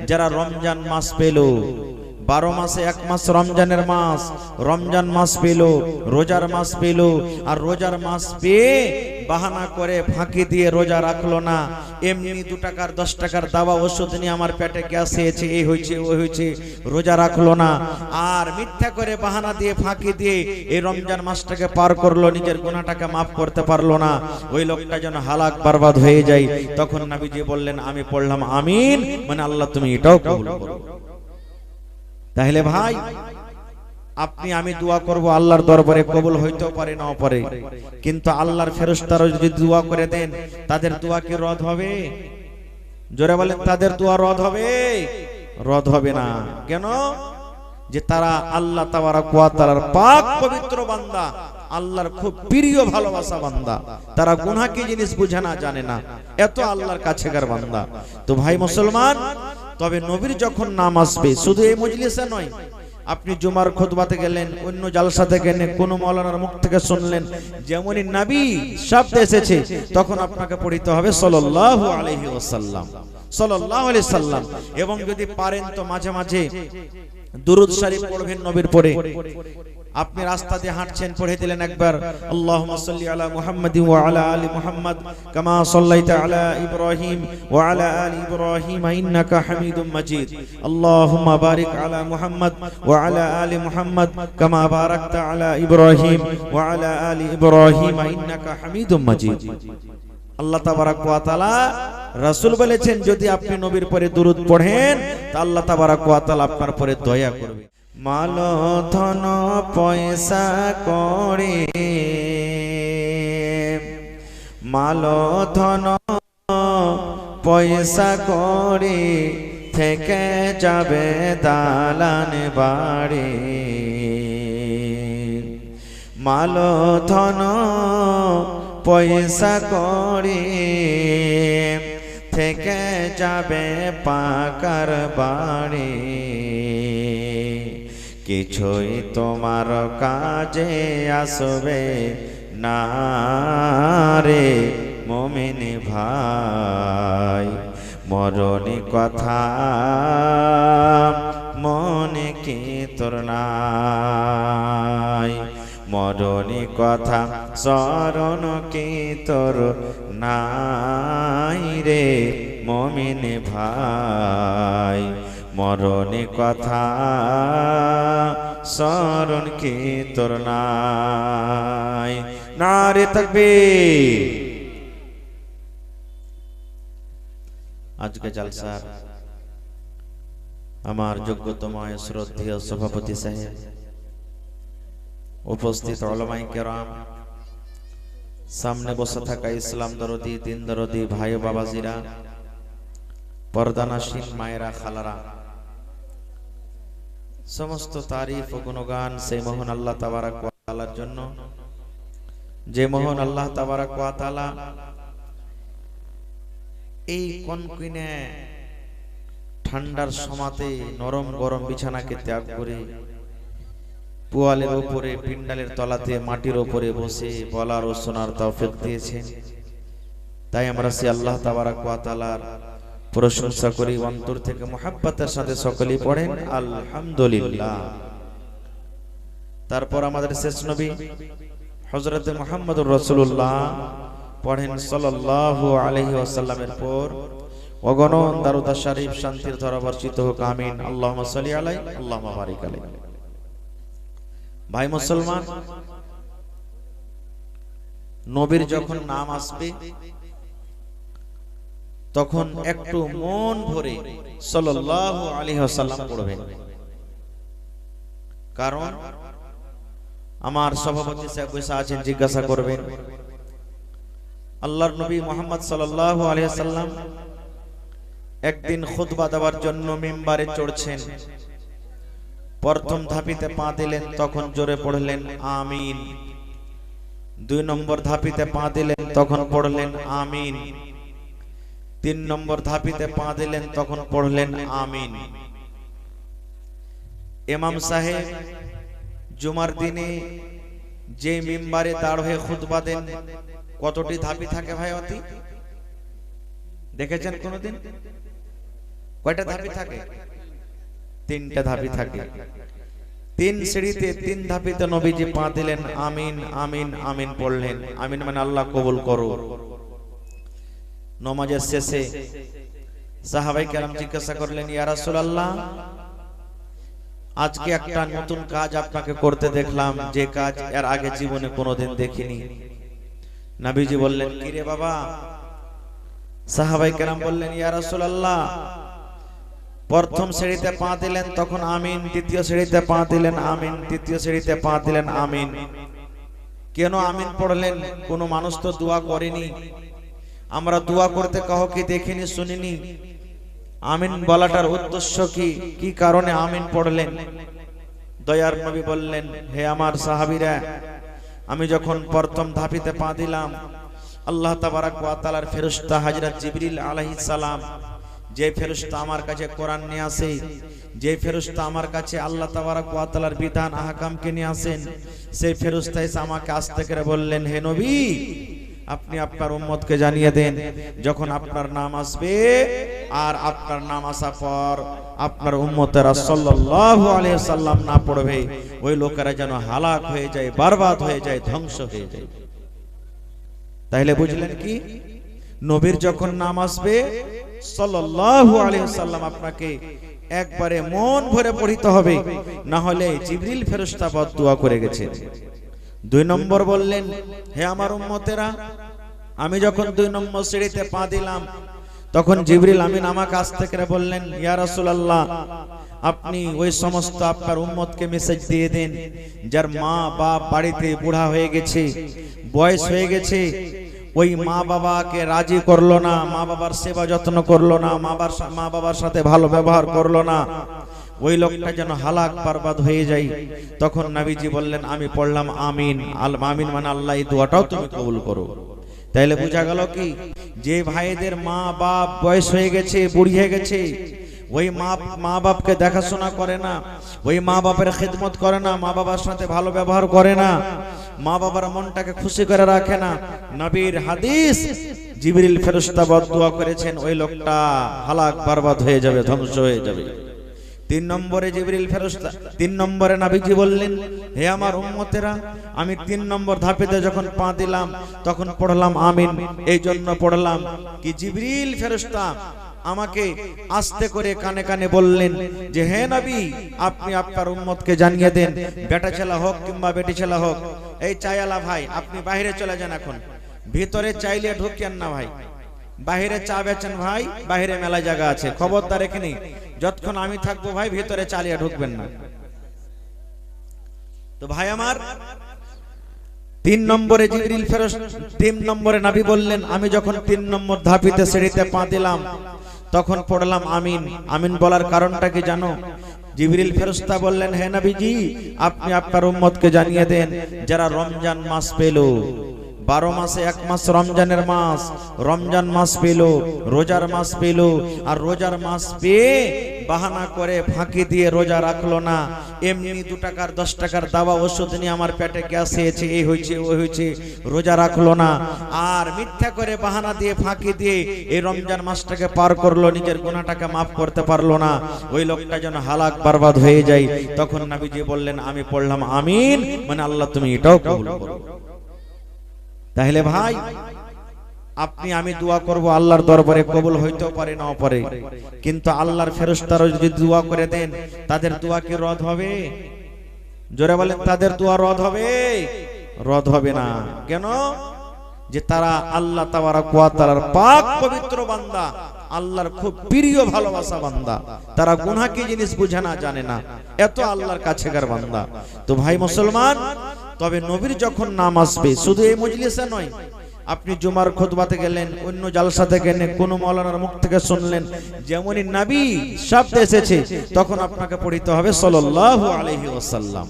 যারা রমজান মাস পেল, 12 মাসে 1 মাস রমজানের মাস, রমজান মাস পেল, রোজার মাস পেল, আর রোজার মাস পেয়ে বাহানা করে ফাঁকি দিয়ে রোজা রাখলো না, এমনি 2 টাকার 10 টাকার দাওয়া ওষুধ নিয়ে আমার পেটে গ্যাস হয়েছে, এই হয়েছে ওই হয়েছে, রোজা রাখলো না, আর মিথ্যা করে বাহানা দিয়ে ফাঁকি দিয়ে এই রমজান মাসটাকে পার করলো, নিজের গুনাহটাকে মাফ করতে পারলো না, ওই লোকটা যেন হালাক বরবাদ হয়ে যায়। তখন নবীজি বললেন, আমি পড়লাম আমিন, মানে আল্লাহ তুমি এটাও কবুল করো। তাহলে ভাই আপনি আমি দোয়া করব, আল্লাহর দরবারে কবুল হইতেও পারে নাও পারে, কিন্তু আল্লাহর ফেরেশতারা যদি দোয়া করে দেন, তাদের দোয়া কি রদ হবে? জোরে বলেন, তাদের দোয়া রদ হবে? রদ হবে না। কেন? যে তারা আল্লাহ তাবারক ওয়া তাআলার পাক পবিত্র বান্দা, আল্লাহর খুব প্রিয় ভালোবাসা বান্দা, তারা গুনাহ কি জিনিস বুঝে না, জানে না, এত আল্লাহর কাছেকার বান্দা। তো ভাই মুসলমান, তবে নবীর যখন নাম আসবে, শুধু এই মজলিসে নয়, আপনি জুমার খুতবাতে গেলেন, অন্য জালসাতে গেলেন, কোন মাওলানার মুখ থেকে শুনলেন, যেমনই নবী শব্দ এসেছে তখন আপনাকে পড়তে হবে সাল্লাল্লাহু আলাইহি ওয়াসাল্লাম, সাল্লাল্লাহু আলাইহি সাল্লাম। এবং যদি পারেন তো মাঝে মাঝে দুরূদ শরীফ পড়বেন নবীর পরে। আপনি রাস্তা দিয়ে হাঁটছেন, পড়ে দিলেন একবার আল্লাহুম্মা সাল্লি আলা মুহাম্মাদিন ওয়া আলা আলি মুহাম্মাদ কামা সাল্লাইতা আলা ইব্রাহিম ওয়া আলা আলি ইব্রাহিম ইন্নাকা হামিদুম মাজিদ, আল্লাহুম্মা বারিক আলা মুহাম্মাদ ওয়া আলা আলি মুহাম্মাদ কামা বারাকতা আলা ইব্রাহিম ওয়া আলা আলি ইব্রাহিম ইন্নাকা হামিদুম মাজিদ। আল্লাহ তাবারক ওয়া তাআলা, রাসূল বলেছেন, যদি আপনি নবীর পরে দুরূদ পড়েন তা আল্লাহ তাবারক ওয়া তাআলা আপনার পরে দয়া করবে। মাল ধন পয়সা করে, মাল ধন পয়সা করে থেকে যাবে দালান বাড়ি, মাল ধন পয়সা করে থেকে যাবে পাকার বাড়ি, কিছুই তোমার কাজে আসবে না রে মুমিন ভাই, মরণি কথা মনে কি তোর নাই, মরণি কথা স্মরণ কি তোর নাই রে মুমিন ভাই, মরণি কথা স্মরণ কি তোর নাই। নারে তাকবীর। আজকে জলসার আমার যোগ্যতম শ্রদ্ধেয় সভাপতি সাহেব, উপস্থিত উলামায়ে কেরাম, সামনে বসে থাকা ইসলাম দরদি, দিন দরদি ভাই ও বাবাজিরা, পর্দানাসীন মায়েরা, খালারা, সমস্ত তারিফ ও গুণগান সেই মহান আল্লাহ তাবারক ওয়া তাআলার জন্য, যে মহান আল্লাহ তাবারক ওয়া তাআলা এই কনকনে ঠান্ডার সমাতে নরম গরম বিছানাকে ত্যাগ করে পোয়ালের উপরে, পিণ্ডালের তলাতে, মাটির উপরে বসে বলার ও শোনার তৌফিক দিয়েছেন। তাই আমরা সেই আল্লাহ তাবারক ওয়া তাআলার প্রশংসা করি, অন্তর থেকে মুহাব্বতের সাথে সকলেই পড়েন আলহামদুলিল্লাহ। তারপর আমাদের শেষ নবী হযরত মুহাম্মদুর রাসূলুল্লাহ পড়েন সাল্লাল্লাহু আলাইহি ওয়াসাল্লামের পর অগণন দারুদ শরীফ শান্তির ধারা বর্ষিত হোক, আমিন। আল্লাহুম্মা সাল্লি আলাইহি আল্লাহুম্মা বারিক আলাইহি। ভাই মুসলমান, নবীর যখন নাম আসবে তখন একটু মন ভরে সাল্লাল্লাহু আলাইহি ওয়াসাল্লাম পড়বেন, কারণ আমার সভাপতি সাহেব বসে আছেন, জিজ্ঞাসা করবেন আল্লাহর নবী মুহাম্মদ সাল্লাল্লাহু আলাইহি ওয়াসাল্লাম একদিন খুতবা দেওয়ার জন্য মিম্বারে চড়ছেন, প্রথম ধাপিতে পা দিলেন, তখন জোরে পড়লেন আমিন। 2 নম্বর ধাপিতে পা দিলেন, তখন পড়লেন আমিন। 3 নম্বর ধাপিতে পা দিলেন, তখন পড়লেন আমিন। ইমাম সাহেব জুমার দিনে যে মিম্বারে দাঁড় হয়ে খুতবা দেন, কতটি ধাপি থাকে ভাই? অতি দেখেছেন কোনদিন? কয়টা ধাপি থাকে? তিনটা ধাপি থাকে। তিন সিঁড়িতে তিন ধাপিতে নবীজি পা দিলেন, আমিন আমিন আমিন পড়লেন। আমিন মানে আল্লাহ কবুল করো। নামাজের শেষে সাহাবাই কেরাম জিজ্ঞাসা করলেন, ইয়া রাসূলুল্লাহ, আজকে একটা নতুন কাজ আপনাকে করতে দেখলাম, যে কাজ এর আগে জীবনে কোনোদিন দেখিনি। নবীজি বললেন, কি রে বাবা? সাহাবাই কেরাম বললেন, ইয়া রাসূলুল্লাহ, প্রথম সিঁড়িতে পা দিলেন তখন আমিন, দ্বিতীয় সিঁড়িতে পা দিলেন আমিন, তৃতীয় সিঁড়িতে পা দিলেন আমিন। কেন আমিন পড়লেন? কোনো মানুষ তো দোয়া করেনি, আমরা দোয়া করতে কাউকে দেখিনি শুনিনি। আমিন বলাটার উদ্দেশ্য কি? কি কারণে আমিন পড়লেন? দয়ার নবী বললেন, হে আমার সাহাবীরা, আমি যখন প্রথম ধাপিতে পা দিলাম, আল্লাহ তাবারক ওয়া তাআলার ফেরেশতা হযরত জিবরিল আলাইহিস সালাম, যে ফেরেশতা আমার কাছে কোরআন নিয়ে আসে, যে ফেরেশতা আমার কাছে আল্লাহ তাবারক ওয়া তাআলার বিধান আহকামকে নিয়ে আসেন, সেই ফেরেশতা এসে আমাকে আস্তে করে বললেন, হে নবী, আপনি আপনার উম্মতকে জানিয়ে দেন, যখন আপনার নাম আসবে আর আপনার নাম আসার পর আপনার উম্মতেরা সাল্লাল্লাহু আলাইহি ওয়াসাল্লাম না পড়বে, ওই লোকেরা যেন হালাক হয়ে যায়, বরবাদ হয়ে যায়, ধ্বংস হয়ে যায়। তাইলে বুঝলেন কি? নবীর যখন নাম আসবে সাল্লাল্লাহু আলাইহি ওয়াসাল্লাম আপনাকে একবারে মন ভরে পড়িতে হবে, না হলে জিবরিল ফেরেশতা বদদুয়া করে গেছেন। দুই নম্বর বললেন, হে আমার উম্মতেরা, আমি যখন 2 নম্বর সিঁড়িতে পা দিলাম তখন জিবরিল আমিন আমাকে আস্তে করে বললেন, ইয়া রাসূলুল্লাহ, আপনি ওই সমস্ত আপনার উম্মতকে মেসেজ দিয়ে দেন যার মা বাপ বাড়িতে বুড়া হয়ে গেছে, বয়স হয়ে গেছে, ওই মা বাবাকে রাজি করলো না, মা বাবার সেবা যত্ন করলো না, মা বাবার সাথে ভালো ব্যবহার করলো না, ওই লোকটা যেন হালাক বরবাদ হয়ে যায়। তখন নবীজি বললেন, আমি পড়লাম আমিন। আমিন মানে আল্লাহ এই দোয়াটাও তুমি কবুল করো। তাইলে বোঝা গেল কি, যে ভাইদের মা বাপ বয়স হয়ে গেছে, বুড়ি হয়ে গেছে, ওই মা বাপকে দেখাশোনা করে না, ওই মা বাপের খিদমত করে না, মা বাবার সাথে ভালো ব্যবহার করে না, মা বাবার মনটাকে খুশি করে রাখে না, নবীর হাদিস, জিবরিল ফেরেশতা বদদুয়া করেছেন, ওই লোকটা হালাক বরবাদ হয়ে যাবে, ধ্বংস হয়ে যাবে। 3 নম্বরে জিবরিল ফেরেশতা, 3 নম্বরে নবীজি বললেন, হে আমার উম্মতেরা, আমি 3 নম্বর ধাপেতে যখন পা দিলাম তখন পড়লাম আমিন। এই জন্য পড়লাম কি, জিবরিল ফেরেশতা আমাকে আস্তে করে কানে কানে বললেন যে, হে নবী, আপনি আপনার উম্মতকে জানিয়ে দেন, বেটা ছেলে হোক কিংবা বেটি ছেলে হোক, এই চায়ালা ভাই আপনি বাইরে চলে যান, এখন ভিতরে চাইলে ঢুকিয়েন না ভাই, বাহিরে চা বেচেন ভাই, বাহিরে মেলা জায়গা আছে, খবরদার এখানে যতক্ষণ আমি থাকবো ভাই ভিতরে চালিয়ে ঢুকবেন না। তো ভাই আমার, 3 নম্বরে জিবরিল ফেরেশতা, 3 নম্বরে নবী বললেন, আমি যখন 3 নম্বর ধাপিতে সিঁড়িতে পা দিলাম তখন পড়লাম আমিন। আমিন বলার কারণটা কি জানো? জিবরিল ফেরেশতা বললেন, হে নবীজি, আপনি আপনার উম্মতকে জানিয়ে দেন যারা রমজান মাস পেল, 12 মাসে 1 মাস রমজানের মাস, রমজান মাস পেল, রোজার মাস পেল, আর রোজার মাস পেয়ে বাহানা করে ফাঁকি দিয়ে রোজা রাখলো না, এমনি 2 টাকার 10 টাকার দাওয়া ওষুধ নিয়ে আমার পেটে গ্যাস হয়েছে, এই হয়েছে ওই হয়েছে, রোজা রাখলো না, আর মিথ্যা করে বাহানা দিয়ে ফাঁকি দিয়ে এই রমজান মাসটাকে পার করলো, নিজের গুনাহটাকে মাফ করতে পারলো না, ওই লোকটা যেন হালাক বরবাদ হয়ে যায়। তখন নবীজি বললেন, আমি পড়লাম আমিন, মানে আল্লাহ তুমি এটাও কবুল করো। তাহলে ভাই, আপনি আমি দোয়া করব, আল্লাহর দরবারে কবুল হইতেও পারে নাও পারে, কিন্তু আল্লাহর ফেরেশতারা যদি দোয়া করে দেন, তাদের দোয়া কি রদ হবে? জোরে বলেন, তাদের দোয়া রদ হবে? রদ হবে না। কেন? যে তারা আল্লাহ তাবারক ওয়া তাআলার পাক পবিত্র বান্দা, আল্লাহর খুব প্রিয় ভালোবাসা বান্দা, তারা গুনাহ কি জিনিস বুঝে না, জানে না, এত আল্লাহর কাছেকার বান্দা। তো ভাই মুসলমান, তবে নবীর যখন নাম আসবে, শুধু এই মজলিসে নয়, আপনি জুমার খুতবাতে গেলেন, অন্য জালসাতে গেলেন, কোন মাওলানার মুখ থেকে শুনলেন, যেমনই নবী শব্দ এসেছে তখন আপনাকে পড়িতে হবে সাল্লাল্লাহু আলাইহি ওয়াসাল্লাম,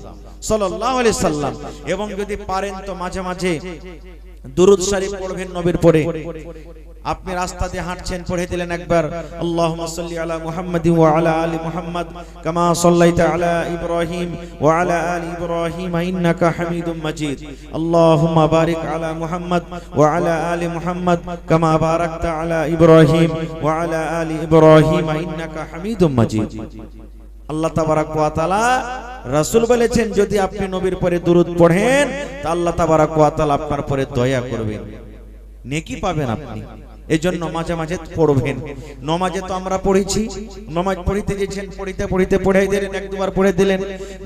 সাল্লাল্লাহু আলাইহি সাল্লাম। এবং যদি পারেন তো মাঝে মাঝে দুরূদ শরীফ পড়বেন নবীর পরে। আপনি রাস্তা দিয়ে হাঁটছেন, পড়ে দিলেন একবার আল্লাহুম্মা সাল্লি আলা মুহাম্মাদিন ওয়া আলা আলি মুহাম্মাদ কামা সাল্লাইতা আলা ইব্রাহিম ওয়া আলা আলি ইব্রাহিম ইন্নাকা হামিদুম মাজিদ। আল্লাহুম্মা বারিক আলা মুহাম্মাদ ওয়া আলা আলি মুহাম্মাদ কামা বারাকতা আলা ইব্রাহিম ওয়া আলা আলি ইব্রাহিম ইন্নাকা হামিদুম মাজিদ। আল্লাহ তাবারাক ওয়া তাআলা রাসূল বলেছেন, যদি আপনি নবীর পরে দুরূদ পড়েন তা আল্লাহ তাবারাক ওয়া তাআলা আপনার পরে দয়া করবেন, নেকি পাবেন আপনি। এজন্য মাঝে মাঝে পড়বেন। নমাজে তো আমরা পড়েছি, নমাজ পড়িতে গেছেন, পড়িতে পড়িতে পড়ে দিলেন, এক দুবার পড়ে দিলেন,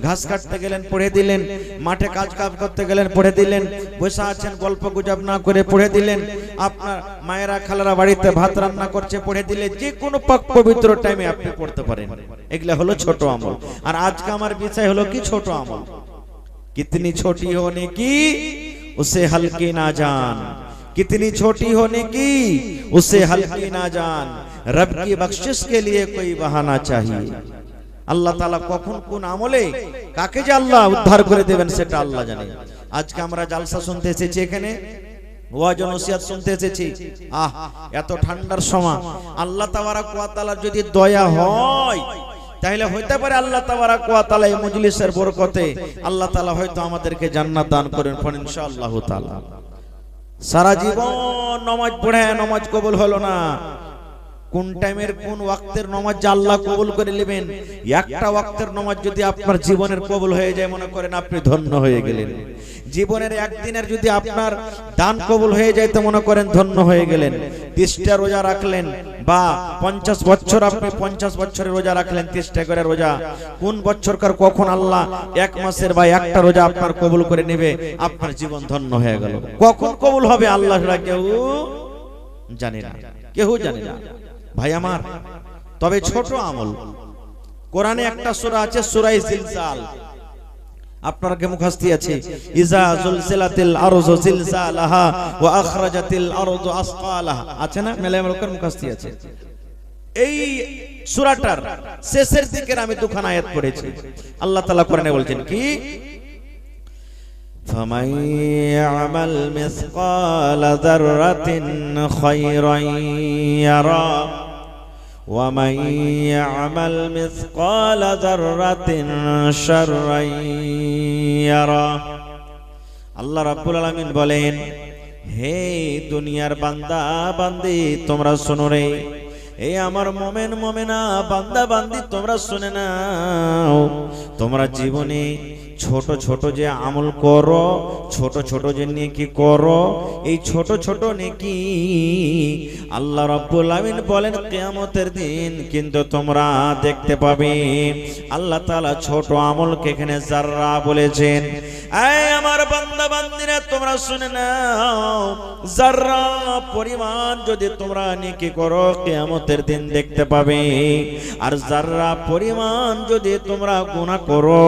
ঘাস কাটতে গেলেন পড়ে দিলেন, মাঠে কাজ করতে গেলেন পড়ে দিলেন, বসে আছেন গল্প গুজব না করে পড়ে দিলেন, আপনার মায়েরা খালারা বাড়িতে ভাত রান্না করছে পড়ে দিলে, যে কোনো পাক পবিত্র টাইমে আপনি পড়তে পারেন। এগুলা হলো ছোট আমল। আর আজকে আমার বিষয় হলো কি ছোট আমল। কিতনি ছোটি হো নেকি উসে হলকি না জান, कितनी छोटी होने की उसे हल्की ना जान, रब की बख्शिश के लिए कोई बहाना चाहिए। আল্লাহ তাআলা কখন কোন আমলে কাকে যে আল্লাহ উদ্ধার করে দেবেন সেটা আল্লাহ জানে। আজকে আমরা জালসা শুনতে এসেছি, এখানে ওয়াজ ও নসিহত শুনতে এসেছি। এত ঠান্ডার সময় আল্লাহ তাবারাক ওয়া তাআলার যদি দয়া হয় তাহলে হইতে পারে আল্লাহ তাবারাক ওয়া তাআলা এই মজলিসের বরকতে আল্লাহ তাআলা হয়তো আমাদেরকে জান্নাত দান করেন ইনশাআল্লাহ তাআলা। সারা জীবন নামাজ পড়ে নামাজ কবুল হলো না, কোন টাইমের কোন ওয়াক্তের নামাজ আল্লাহ কবুল করে নেবেন। একটা ওয়াক্তের নামাজ যদি আপনার জীবনের কবুল হয়ে যায়, মনে করেন আপনি ধন্য হয়ে গেলেন। জীবনের একদিনের যদি আপনার দান কবুল হয়ে যায় তো মনে করেন ধন্য হয়ে গেলেন। 30টা রোজা রাখলেন বা 50 বছর আপনি 50 বছরের রোজা রাখলেন, 30টা করে রোজা, কোন বছরকার কখন আল্লাহ এক মাসের বা একটা রোজা আপনার কবুল করে নেবে, আপনার জীবন ধন্য হয়ে গেল। কখন কবুল হবে আল্লাহ কেউ জানে না, কেউ জানে না ভাই আমার। তবে ছোট আমল, কোরআনে একটা সূরা আছে সূরা জিলজাল, আপনার কি মুখস্থ আছে? ইজা জুলজিলাতিল আরযু জিলজালাহা ওয়া আখরাজাতিল আরযু আসকালাহা, আছে না? মেলায় লোকের মুখস্থ আছে। এই সূরাটার শেষের দিকে আমি দুখানা আয়াত পড়েছি। আল্লাহ তাআলা কোরআনে বলছেন কি, ফামান ইয়ামাল মিসকালা যাররাতিন খায়রান ইয়ারা ওয়া মান ইয়ামাল মিসকালা যাররাতিন শাররান ইয়ারা। আল্লাহ রাব্বুল আলামিন বলেন, হে দুনিয়ার বান্দা বান্দি তোমরা শোনো রে, এই আমার মোমেন মোমেনা বান্দা বান্দি তোমরা শুনে নাও, তোমরা জীবনে ছোট ছোট যে আমল করো, ছোট ছোট যে নেকি করো, এই ছোট ছোট নেকি আল্লাহ রাব্বুল আমিন বলেন কিয়ামতের দিন কিন্তু তোমরা দেখতে পাবে। আল্লাহ তাআলা ছোট আমলকে এখানে যাররা বলেছেন। এই আমার বান্দা বান্দিরা তোমরা শুনে নাও, যাররা পরিমাণ যদি তোমরা নেকি করো কিয়ামতের দিন দেখতে পাবে, আর যাররা পরিমাণ যদি তোমরা গুনাহ করো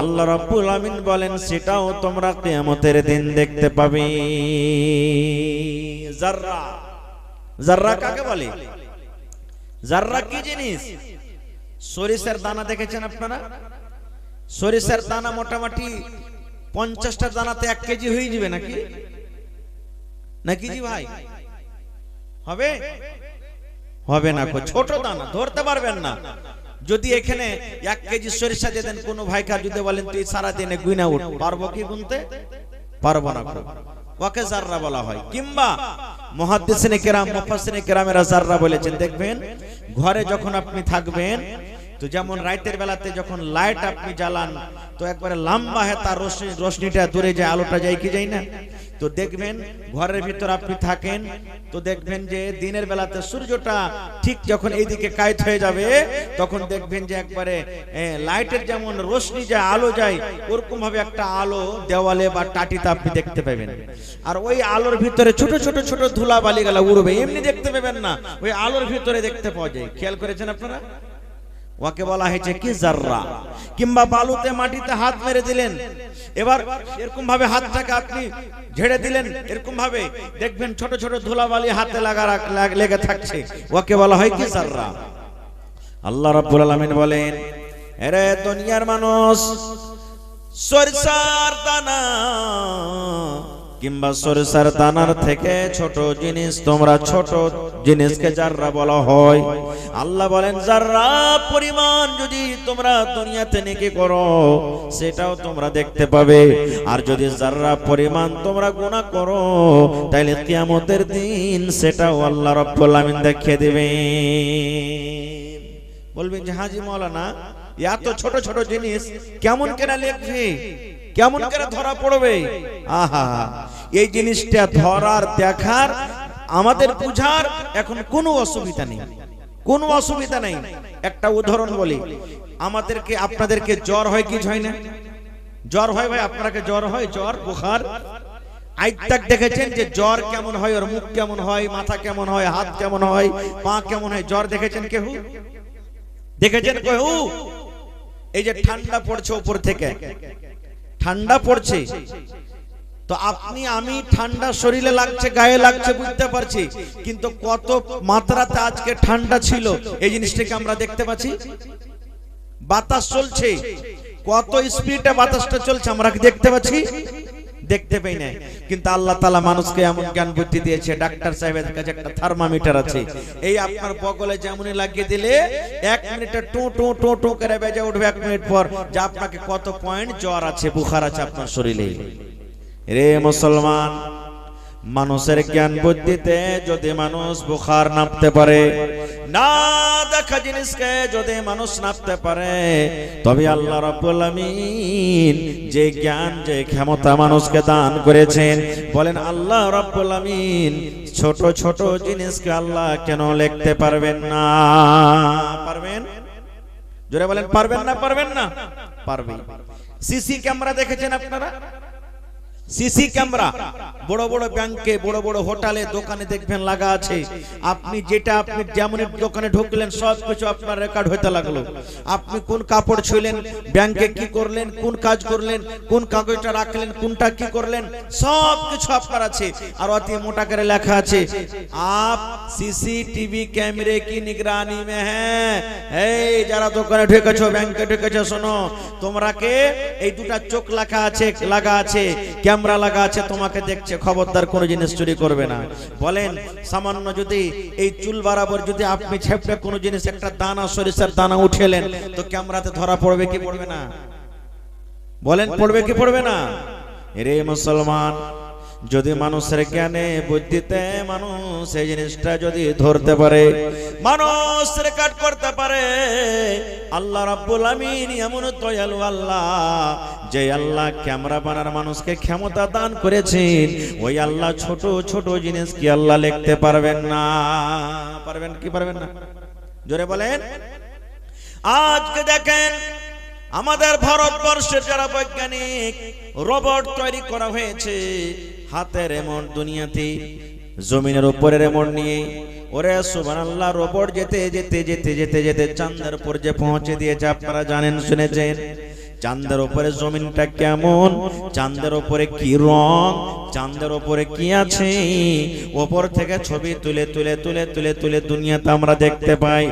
আল্লাহ রাব্বুল আমিন বলেন সেটাও তোমরা কিয়ামতের দিন দেখতে পাবে। যাররা, যাররা কাকে বলে? যাররা কি জিনিস? সরিষার দানা দেখেছেন আপনারা? সরিষার দানা মোটামুটি 50টা দানাতে 1 কেজি হয়ে যাবে নাকি? নাকি জি ভাই? হবে? হবে না, ছোট দানা ধরতে পারবেন না। যদি এখানে 1 কেজি সরিষা দিয়ে দেন কোন ভাইকে, যদি বলেন তুই সারা দিনে গুনা উঠ, পারবো কি গুনতে? পারবো না। ওকে যাররা বলা হয়। কিংবা মুহাদ্দিসিনে কেরাম মুফাসসিরিনে কেরামেরা যাররা বলেছেন, দেখবেন ঘরে যখন আপনি থাকবেন তো যেমন রাতের বেলাতে যখন লাইট আপনি জ্বালান তো একবারে লম্বা হয় তার রোশনিটা দূরে যায়, আলোটা যায় কি যায় না? তো দেখবেন ঘরের ভিতর আপনি থাকেন তো দেখবেন যে দিনের বেলাতে সূর্যটা ঠিক যখন এইদিকে কায়িত হয়ে যাবে তখন দেখবেন যে একবারে লাইটের যেমন রোশনি যায়, আলো যায়, ওরকম ভাবে একটা আলো দেওয়ালে বা টাটিতে আপনি দেখতে পাবেন। আর ওই আলোর ভিতরে ছোট ছোট ছোট ধুলা বালিগুলা উড়বে, এমনি দেখতে পাবেন না, ওই আলোর ভিতরে দেখতে পাওয়া যায়। খেয়াল করেছেন আপনারা? ওকে বলা হয়েছে কি যাররা। কিংবা বালুতে মাটিতে হাত মেরে দিলেন, এবার এরকম ভাবে হাতটাকে আপনি ঝেড়ে দিলেন, এরকম ভাবে দেখবেন ছোট ছোট ধুলাবালি হাতে লেগে থাকছে, ওকে বলা হয় কি যাররা। আল্লাহ রাব্বুল আলামিন বলেন, আরে দুনিয়ার মানুষ, সরিষার দানা কিংবা সরিষার দানার থেকে ছোট জিনিস, তোমরা ছোট জিনিসকে জাররা বলা হয়। আল্লাহ বলেন জাররা পরিমাণ যদি তোমরা দুনিয়াতে নেকি করো সেটাও তোমরা দেখতে পাবে, আর যদি জাররা পরিমাণ তোমরা গুনাহ করো তাহলে কিয়ামতের দিন সেটাও আল্লাহ রাব্বুল আমিন দেখিয়ে দিবেন। বলবেন যে হাজী মাওলানা এত ছোট ছোট জিনিস কেমন করে লিখবে, কেমন করে ধরা পড়বে? আহা, এই জিনিসটা ধরার দেখার আমাদের বুঝার এখন কোনো অসুবিধা নেই, কোনো অসুবিধা নেই। একটা উদাহরণ বলি, আমাদেরকে আপনাদেরকে জ্বর হয় কি হয় না? জ্বর হয় ভাই, আপনাকে জ্বর হয়, জ্বর বুখার। আজ তক দেখেছেন যে জ্বর কেমন হয়, ওর মুখ কেমন হয়, মাথা কেমন হয়, হাত কেমন হয়, পা কেমন হয়? জ্বর দেখেছেন কেউ? দেখেছেন কেউ? এই যে ঠান্ডা পড়ছে উপর থেকে, ঠান্ডা পড়ছে, তো আপনি আমি ঠান্ডা শরীরে লাগছে, গায়ে লাগছে বুঝতে পারছি, কিন্তু কত মাত্রাতে আজকে ঠান্ডা ছিল এই জিনিসটাকে আমরা দেখতে পাচ্ছি। বাতাস চলছে, কত স্পিডে বাতাসটা চলছে আমরা দেখতে পাচ্ছি? দেখতে পাই না। কিন্তু আল্লাহ তাআলা মানুষকে এমন জ্ঞান বুদ্ধি দিয়েছে, ডাক্তার সাহেবের কাছে একটা থার্মোমিটার আছে, এই আপনার বগলে যেমনই লাগিয়ে দিলে 1 মিনিটে টু টু টু টু করে বেজে উঠবে, 1 মিনিট পর যে আপনাকে কত পয়েন্ট জ্বর আছে, বুখার আছে আপনার শরীরে। রে মুসলমান, মানুষের জ্ঞান বুদ্ধিতে যদি মানুষ বুখার নাপতে পারে, না দেখা জিনিসকে যদি মানুষ নাপতে পারে, তবে আল্লাহ রাব্বুল আমিন যে জ্ঞান যে ক্ষমতা মানুষকে দান করেছেন, বলেন আল্লাহ রাব্বুল আমিন ছোট ছোট জিনিসকে আল্লাহ কেন লিখতে পারবেন না? পারবেন? জোরে বলেন পারবেন না? পারবেন না? পারবেন। সিসি ক্যামেরা দেখেছেন আপনারা? সিসি ক্যামেরা বড় বড় ব্যাংকে, বড় বড় হোটেলে, দোকানে দেখবেন লাগা আছে। আপনি যেটা আপনি যেমন দোকানে ঢুকলেন সব কিছু আপনার রেকর্ড হতে লাগলো। আপনি কোন কাপড় ছুঁলেন, ব্যাংকে কি করলেন, কোন কাজ করলেন, কোন কাগজটা রাখলেন, কোনটা কি করলেন, সব কিছু আপনার আছে। আর অতি মোটা করে লেখা আছে, আপ সিসিটিভি ক্যামেরে কি নিগরানি মে হ্যাঁ। এই যারা দোকানে ঢুকেছো, ব্যাংকে ঢুকেছো, শোনো, তোমরা কে এই দুটা চোখ লাগা আছে, ক্যামেরা লাগা আছে, তোমাকে দেখছে, খবরদার কোনো জিনিস চুরি করবে না। বলেন সামান্য যদি এই চুল বরাবর যদি আপনি ছেপড়ে কোনো জিনিস, একটা দানা সরিষার দানা উঠেলেন, তো ক্যামেরাতে ধরা পড়বে কি পড়বে না? বলেন পড়বে কি পড়বে না? রে মুসলমান, যদি মানুষের জ্ঞানে বুদ্ধিতে মানুষ এই জিনিসটা যদি ধরতে পারে, মানুষ রেকর্ড করতে পারে, আল্লাহ রাব্বুল আমিন এমন দয়ালু আল্লাহ, যে আল্লাহ ক্যামেরা বানার মানুষকে ক্ষমতা দান করেছেন, ওই আল্লাহ ছোট ছোট জিনিস কি আল্লাহ লিখতে পারবেন না? পারবেন কি পারবেন না? জোরে বলেন। আজকে দেখেন আমাদের ভারতবর্ষের যারা বৈজ্ঞানিক রোবট তৈরি করা হয়েছে, হাতের রিমোট, দুনিয়াতে জমিনের উপরে রিমোট নিয়ে, ওরে সুবহানাল্লাহ, রোবট যেতে যেতে যেতে যেতে যেতে চাঁদের উপর যে পৌঁছে দিয়েছে, আপনারা জানেন শুনেছেন। চাঁদের উপরে জমিনটা কেমন, চাঁদের উপরে কি রং, চাঁদের উপরে কি আছে, উপর থেকে ছবি তুলে তুলে তুলে তুলে তুলে দুনিয়াতে আমরা দেখতে পাই।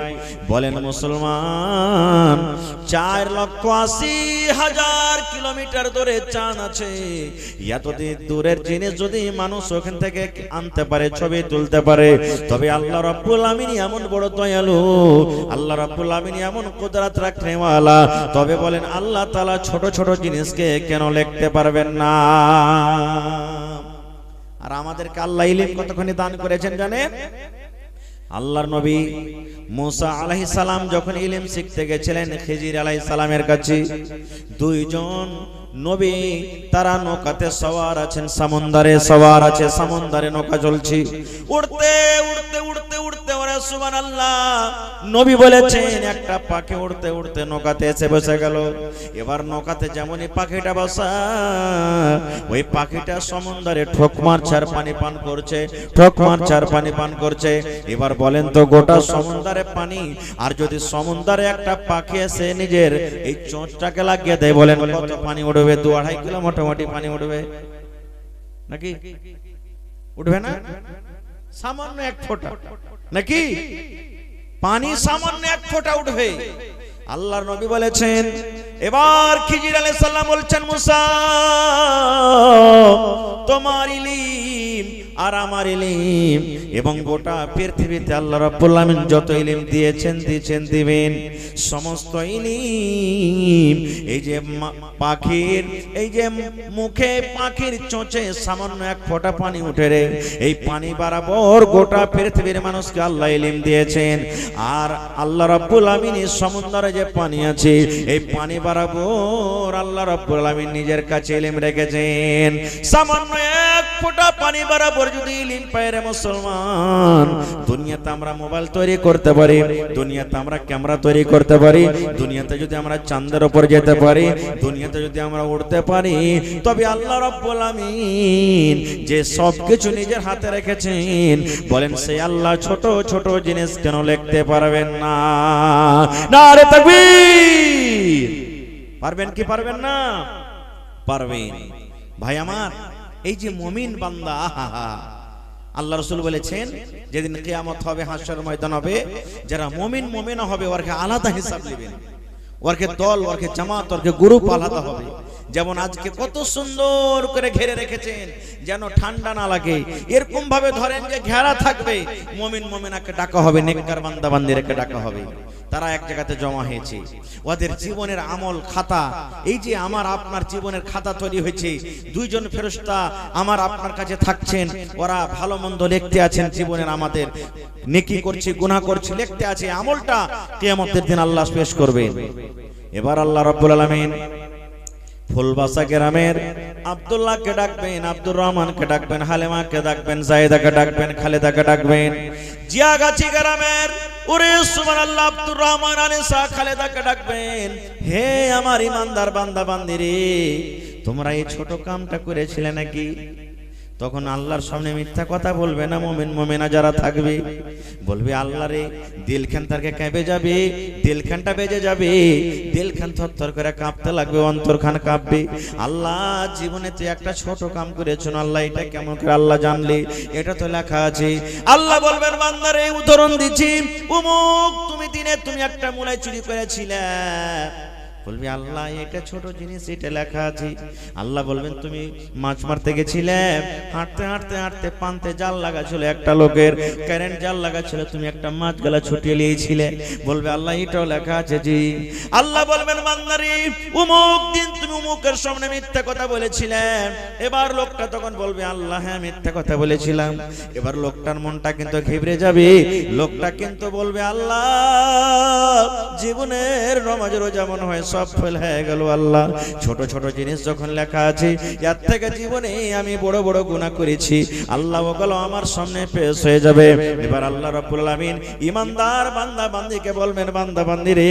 বলেন মুসলমান, 4,80,000 কিলোমিটার দূরে চাঁদ আছে। এতদিন দূরের জিনিস যদি মানুষ ওখান থেকে আনতে পারে, ছবি তুলতে পারে, তবে আল্লাহ রাব্বুল আমিন এমন বড় দয়ালু, আল্লাহ রাব্বুল আমিন এমন কুদরত রাখনেওয়ালা, তবে বলেন আল্লাহ তাআলা ছোট ছোট জিনিসকে কেন লিখতে পারবেন না? আর আমাদেরকে আল্লাহ ইলম কতখানি দান করেছেন জানেন? আল্লাহর নবী মুসা আলাইহিস সালাম যখন ইলম শিখতে গেছিলেন খিজির আলাইহিস সালামের কাছে, দুইজন নবী তারা নৌকাতে সওয়ার আছেন, সমুদ্রে সওয়ার আছে, সমুদ্রে নৌকা চলছে, উড়তে উড়তে উড়তে উড়তে, ওরে সুবহানাল্লাহ, নবী বলেছেন একটা পাখি উড়তে উড়তে নৌকাতে এসে বসে গেল। এবার নৌকাতে যেমনই পাখিটা বসা, ওই পাখিটা সমুদ্রে ঠোক মারছে আর পানি পান করছে, ঠোক মারছে আর পানি পান করছে। এবার বলেন তো গোটা সমুদ্রে পানি, আর যদি সমুদ্রে একটা পাখি এসে নিজের এই চোঁচটাকে লাগিয়ে দেয়, বলেন কত পানি উঠবে? 2-2.5 কিলো মোটামুটি পানি উঠবে নাকি? উঠবে না? সামান্য 1 ফোঁটা নাকি পানি, সামান্য 1 ফোঁটা উঠবে। আল্লাহর নবী বলেছেন এবার খিজির আলাইহিস সালাম বলছেন মুসা তোমার ইলম আর আমার ইলম এবং গোটা পৃথিবীতে আল্লাহ রাব্বুল আলামিন যত ইলম দিয়েছেন দিবেন সমস্ত ইলম এই যে পাখির এই যে মুখে পাখির চোঁচে সামান্য এক ফোঁটা পানি উঠে রে এই পানি বরাবর গোটা পৃথিবীর মানুষকে আল্লাহ ইলম দিয়েছেন আর আল্লাহ রাব্বুল আলামিনের সমুদ্রে যে পানি আছে এই পানি বরাবর আল্লাহ রাব্বুল আলামিন নিজের কাছে ইলম রেখেছেন সামান্য এক ফোঁটা পানি বরাবর যদি ইলম পায় রে মুসলমান দুনিয়াতে আমরা মোবাইল তৈরি করতে পারি দুনিয়াতে আমরা ক্যামেরা তৈরি করতে পারি দুনিয়াতে যদি আমরা চাঁদের উপর যেতে পারি দুনিয়াতে যদি আমরা উড়তে পারি তবে আল্লাহ রাব্বুল আলামিন যে সবকিছু নিজের হাতে রেখেছেন বলেন সেই আল্লাহ ছোট ছোট জিনিস কেন লিখতে পারবেন না নারে তাকবীর পারবেন কি পারবেন না পারবেন ভাই আমার এই যে মুমিন বান্দা আহা আল্লাহ রাসূল বলেছেন যেদিন কিয়ামত হবে হাসর ময়দান হবে যারা মুমিন মুমিনা হবে ওরকে আলাদা হিসাব নেবেন ওরকে দল ওরকে জামাত ওরকে গ্রুপ আলাদা হবে যেমন আজকে কত সুন্দর করে ঘিরে রেখেছেন যেন ঠান্ডা না লাগে এরকম ভাবে ধরেন যে ঘেরা থাকবে মুমিন মুমিনাকে ডাকা হবে নেককার বান্দা বান্দিরকে ডাকা হবে তারা এক জায়গাতে জমা হয়েছে ওদের জীবনের আমল খাতা এই যে আমার আপনার জীবনের খাতা তৈরি হয়েছে দুইজন ফেরেশতা আমার আপনার কাছে থাকছেন ওরা ভালো মন্দ লিখতে আছেন জীবনের আমাদের নেকি করছি গুনাহ করছি লিখতে আছে আমলটা কিয়ামতের দিন আল্লাহ পেশ করবেন এবার আল্লাহ রাব্বুল আলামিন ফুলবাসা গ্রামের আব্দুল্লাহকে ডাকবেন আব্দুর রহমানকে ডাকবেন হালিমাকে ডাকবেন জায়েদাকে ডাকবেন খালেদাকে ডাকবেন জিয়াগাছি গ্রামের ওরে সুবহানাল্লাহ আব্দুর রহমান আনিসা খালেদাকে ডাকবেন হে আমার ইমানদার বান্দা বান্দিরে তোমরা এই ছোট কামটা করেছিলে নাকি তখন আল্লাহর সামনে মিথ্যা কথা বলবে না মুমিন মুমিনা যারা থাকবে বলবে আল্লাহ রে দিলখান তারকে কেঁপে যাবে দিলখানটা বেজে যাবে দিলখান থরথর করে কাঁপতে লাগবে অন্তরখান কাঁপবে আল্লাহ জীবনে তুই একটা ছোট কাম করেছো আল্লাহ এটা কেমন করে আল্লাহ জানলে এটা তো লেখা আছে আল্লাহ বলবেন বান্দারে উদাহরণ দিচ্ছি উমুক তুমি দিনে তুমি একটা মুলাই চুরি করেছিলে বলবি আল্লাহ এটা ছোট জিনিস এটা লেখা আছে আল্লাহ বলবেন তুমি মাছ মারতে গেছিলে হাঁটতে হাঁটতে হাঁটতে পান্তে জাল লাগাছিল একটা লোকের কারেন্ট জাল লাগাছিল তুমি একটা মাছ গলা ছুটিয়ে নিয়েছিলে বলবে আল্লাহ এটাও লেখা আছে জি আল্লাহ বলবেন বান্দারে উমুক দিন তুমি উমুকের সামনে মিথ্যা কথা বলেছিলে এবার লোকটা তখন বলবে আল্লাহ হ্যাঁ মিথ্যা কথা বলেছিলাম এবার লোকটার মনটা কিন্তু ঘেবড়ে যাবে লোকটা কিন্তু বলবে আল্লাহ জীবনের নামাজ রোজা মনে হয় সব ফেল হয়ে গেল আল্লাহ ছোট ছোট জিনিস যখন লেখা আছে এর থেকে জীবনে আমি বড় বড় গুনাহ করেছি আল্লাহ ওগুলো আমার সামনে পেশ হয়ে যাবে এবার আল্লাহ রাব্বুল আলামিন ঈমানদার বান্দা বান্দিকে বলবেন বান্দা বান্দি রে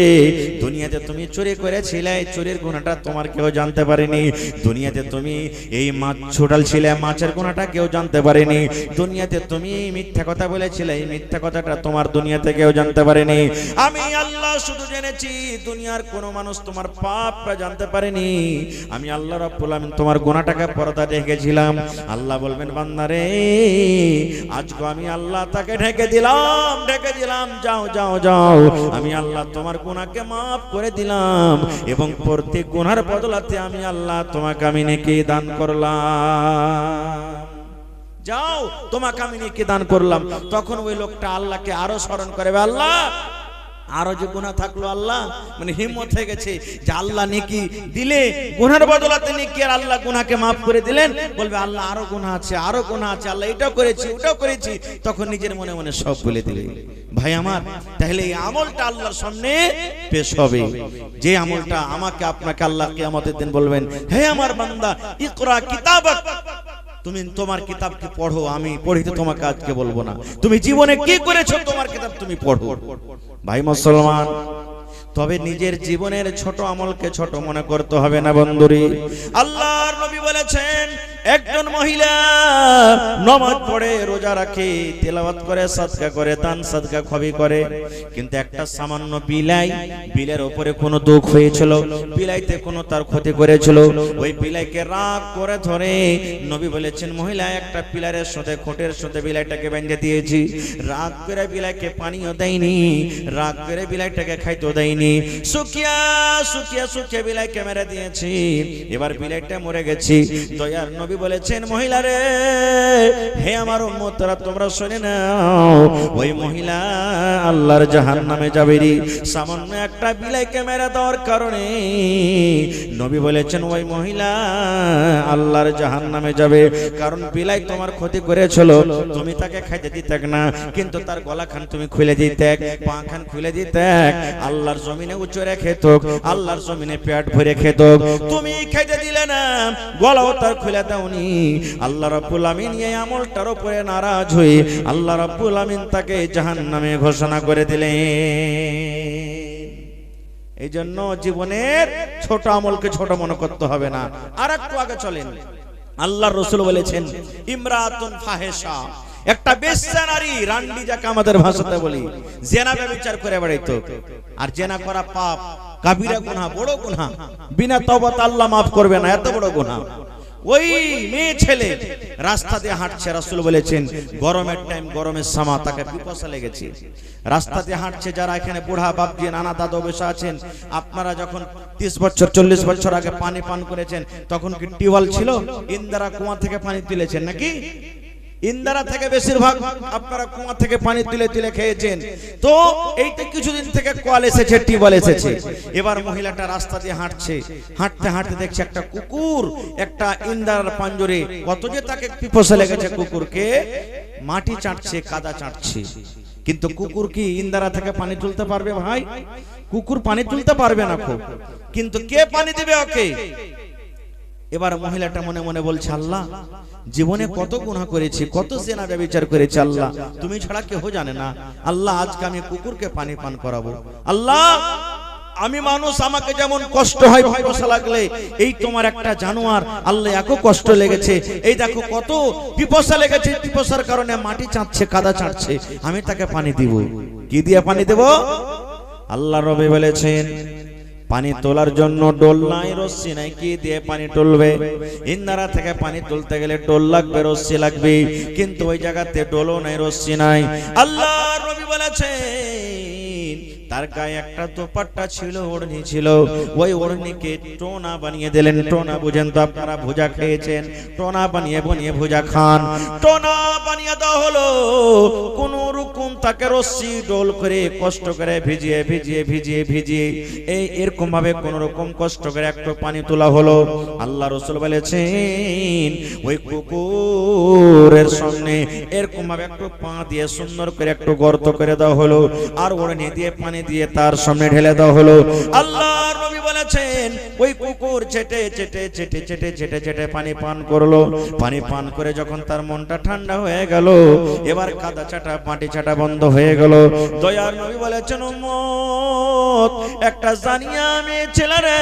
দুনিয়াতে তুমি চুরি করেছিলে চুরির গুনাহটা তোমার কেউ জানতে পারেনি দুনিয়াতে তুমি এই মাছ ছুটালছিলে মাছের গুনাহটা কেউ জানতে পারেনি দুনিয়াতে তুমি মিথ্যা কথা বলেছিলে এই মিথ্যা কথাটা তোমার দুনিয়াতে কেউ জানতে পারেনি আমি আল্লাহ শুধু জেনেছি দুনিয়ার কোনো মানুষ তোমার পাপটা জানতে পারেনি আমি আল্লাহ রাব্বুল আলামিন তোমার গুনাহটাকে পর্দা রেখেছিলাম আল্লাহ বলবেন বান্দারে আজকে আমি আল্লাহ তাকে ঢেকে দিলাম যাও যাও যাও আমি আল্লাহ তোমার গুনাহকে maaf করে দিলাম এবং প্রত্যেক গুনার বদলাতে আমি আল্লাহ তোমাকে আমি নেকি দান করলাম যাও তোমাকে আমি নেকি দান করলাম তখন ওই লোকটা আল্লাহকে আরো স্মরণ করে আল্লাহ আরো যে গুনাহ থাকলো আল্লাহ মানে হিম্মত হয়ে গেছে যে আল্লাহ নেকি দিলে গুনার বদলাতে নেকি আর আল্লাহ গুনাহকে maaf করে দিলেন বলবে আল্লাহ আরো গুনাহ আছে আল্লাহ এটাও করেছি ওটাও করেছি তখন নিজের মনে মনে সব বলে দিলে ভাই আমার তাহলে এই আমলটা আল্লাহর সামনে পেশ হবে যে আমলটা আমাকে আপনাকে আল্লাহ কিয়ামতের দিন বলবেন হে আমার বান্দা ইকরা কিতাবাক তুমি তোমার কিতাবকে পড়ো আমি পড়িতে তোমাকে আজকে বলবো না তুমি জীবনে কি করেছো তোমার কিতাব তুমি পড়ো ভাই মুসলমান তবে নিজের জীবনের ছোট আমলকে ছোট মনে করতে হবে না বন্ধুরি আল্লাহর নবী বলেছেন একজন মহিলা নামাজ পড়ে, রোজা রাখে, তেলাওয়াত করে, সাদকা করে, দান সাদকা খবি করে, কিন্তু একটা সামান্য বিলাই, বিলের উপরে কোনো দুঃখ হয়েছিল, বিলাইতে কোনো তার ক্ষতি করেছিল, ওই বিলাইকে রাগ করে ধরে নবী বলেছেন, মহিলা একটা পিলারের সাথে খোঁটের সাথে বিলাইটাকে বেঁধে দিয়েছি, রাগ করে বিলাইকে পানিও দেয়নি, রাগ করে বিলাইটাকে খাইতেও দেয়নি, শুকিয়া শুকিয়া শুকিয়া বিলাইকে মেরে দিয়েছি, এবার বিলাইটা মরে গেছি। দয়ার নবী বলেছেন, মহিলা রে, হে আমার উম্মতরা, তোমরা শুনে নাও, ওই মহিলা আল্লাহর জাহান্নামে যাবে রে। সামান্য একটা বিলাইকে মেরে দেওয়ার কারণে নবী বলেছেন, ওই মহিলা আল্লাহর জাহান্নামে যাবে, কারণ বিলাই তোমার ক্ষতি করেছিল, তুমি তাকে খাইতে দিতে না, কিন্তু তার গলা খান তুমি খুলে দিতে, পা খান খুলে দিতে, আল্লাহর জমিনে উঁচু রেখে তো, আল্লাহর জমিনে পেট ভরে খেত, তুমি খাইতে দিলে না, গলাও তার খুলে দাওনি। আল্লাহ রাব্বুল আমিন এই আমলটার উপরে নারাজ হয়ে আল্লাহ রাব্বুল আমিন তাকে জাহান্নামে ঘোষণা করে দিলেন। এই জন্য জীবনের ছোট আমলকে ছোট মনে করতে হবে না। আর একটু আগে চলেন, আল্লাহর রাসূল বলেছেন, ইমরাতুন ফাহিশা, একটা বেশ্যা নারী, রান্ডি যাকে আমাদের ভাষাতে বলি, জেনা ব্যভিচার করে বেড়াইতো। আর জেনা করা পাপ, কাবিরা গুনাহ, বড় গুনাহ, বিনা তওবাতে আল্লাহ মাফ করবে না, এত বড় গুনাহ। ওই মেয়ে ছেলে রাস্তা দিয়ে হাঁটছে, রাসূল বলেছেন, গরমের টাইম, গরমের সময়, তাকে পিপাসা লেগেছে, রাস্তা দিয়ে হাঁটছে। যারা এখানে বুড়া বাপজি, নানা দাদু বসে আছেন, আপনারা যখন 30 বছর 40 বছর আগে পানি পান করেছেন, তখন কি টিউবওয়েল ছিল? ইন্দারা কুয়া থেকে পানি তুলেছেন নাকি? ইন্দারা থেকে বেশিরভাগ আপনারা কুয়া থেকে পানি তুলে তুলে খেয়েছেন। তো এইটা কিছুদিন থেকে কল এসেছে, টিউবওয়েল এসেছে। এবার মহিলাটা রাস্তা দিয়ে হাঁটছে, হাঁটতে হাঁটতে দেখছে একটা কুকুর একটা ইন্দারার পাঞ্জরে, কত যে তাকে পিপাসা লেগেছে, কুকুরকে মাটি চাটছে, কাদা চাটছে। কিন্তু কুকুর কি ইন্দারা থেকে পানি তুলতে পারবে ভাই? কুকুর পানি তুলতে পারবে না। খুব কিন্তু কে পানি দিবে ওকে? এবার মহিলাটা মনে মনে বলছে, আল্লাহ, জীবনে কত গুনাহ করেছি, কত জেনা ব্যভিচার করেছি, আল্লাহ তুমি ছাড়া কেউ জানে না। আল্লাহ, আজকে আমি কুকুরকে পানি পান করাবো। আল্লাহ, আমি মানুষ, আমাকে যেমন কষ্ট হয় পিপাসা লাগলে, এই তোমার একটা জানোয়ার, আল্লাহ এত কষ্ট লেগেছে, এই দেখো কত পিপাসা লেগেছে, পিপাসার কারণে মাটি চাটছে, কাদা চাটছে, আমি তাকে পানি দিব। কি দিয়ে পানি দেব? আল্লাহ রবে বলেছেন, পানি তোলার জন্য ডোল নাই, রশ্মি নাই, কি দিয়ে পানি তুলবে? ইন্দারা থেকে পানি তুলতে গেলে ডোল লাগবে, রশ্মি লাগবে, কিন্তু ওই জায়গাতে ডোলও নাই, রশ্মি নাই। আল্লাহ নবী বলেছেন, তার গায়ে একটা দোপাট্টা ছিল, ওড়নি ছিল, ওই ওড়নিকে টোনা বানিয়ে দিলেন। টোনা বুঝেন তো আপনারা? ভুজা খেয়েছেন, টোনা বানিয়ে বানিয়ে ভুজা খান। টোনা বানিয়ে দেওয়া হলো, কোন রকম তাকে রশ্মি ডোল করে কষ্ট করে ভিজিয়ে ভিজিয়ে ভিজিয়ে ভিজিয়ে এরকম ভাবে কোন রকম কষ্ট করে একটু পানি তোলা হলো। আল্লাহ রাসূল বলেছেন, ওই কুকুরের সামনে এরকম ভাবে একটু পা দিয়ে সুন্দর করে একটু গর্ত করে দেওয়া হলো, আর ওড়নি দিয়ে পানি দিয়ে তার সামনে ঢেলে দেওয়া হলো। আল্লাহর নবী বলেছেন, ওই কুকুর চেটে চেটে চেটে চেটে চেটে চেটে পানি পান করলো। পানি পান করে যখন তার মনটা ঠান্ডা হয়ে গেল, এবার কাদা চাটা মাটি চাটা বন্ধ হয়ে গেল। দয়ার নবী বলেছেন, উম্মত, একটা জানিয়া মেয়ে ছেলে রে,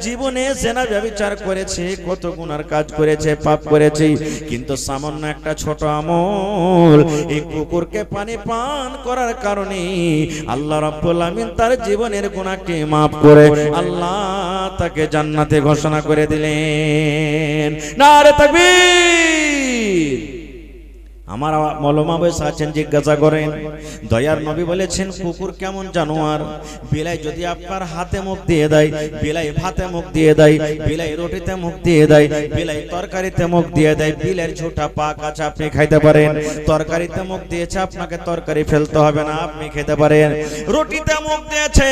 জীবনে জেনা ব্যভিচার করেছে, কত গুনার কাজ করেছে, পাপ করেছে, কিন্তু সামান্য একটা ছোট আমল, এই কুকুরকে পানি পান করার কারণে আল্লাহ রাব্বুল আমিন তার জীবনের গুনাহকে maaf করে আল্লাহ তাকে জান্নাতে ঘোষণা করে দিলেন। নারে তাকবীর। আমার মলমা বসে আছেন, জিজ্ঞাসা করেন, দয়ার নবী বলেছেন, কুকুর কেমন জানোয়ার? বিলাই যদি আপনার হাতে মুখ দিয়ে দেয়, বিলাই ভাতে মুখ দিয়ে দেয়, বিলাই রুটিতে মুখ দিয়ে দেয়, বিলাই তরকারিতে মুখ দিয়ে দেয়, বিলের ঝোটা পাক আছে, আপনি খাইতে পারেন। তরকারিতে মুখ দিয়েছে, আপনাকে তরকারি ফেলতে হবে না, আপনি খেতে পারেন। রুটিতে মুখ দিয়েছে,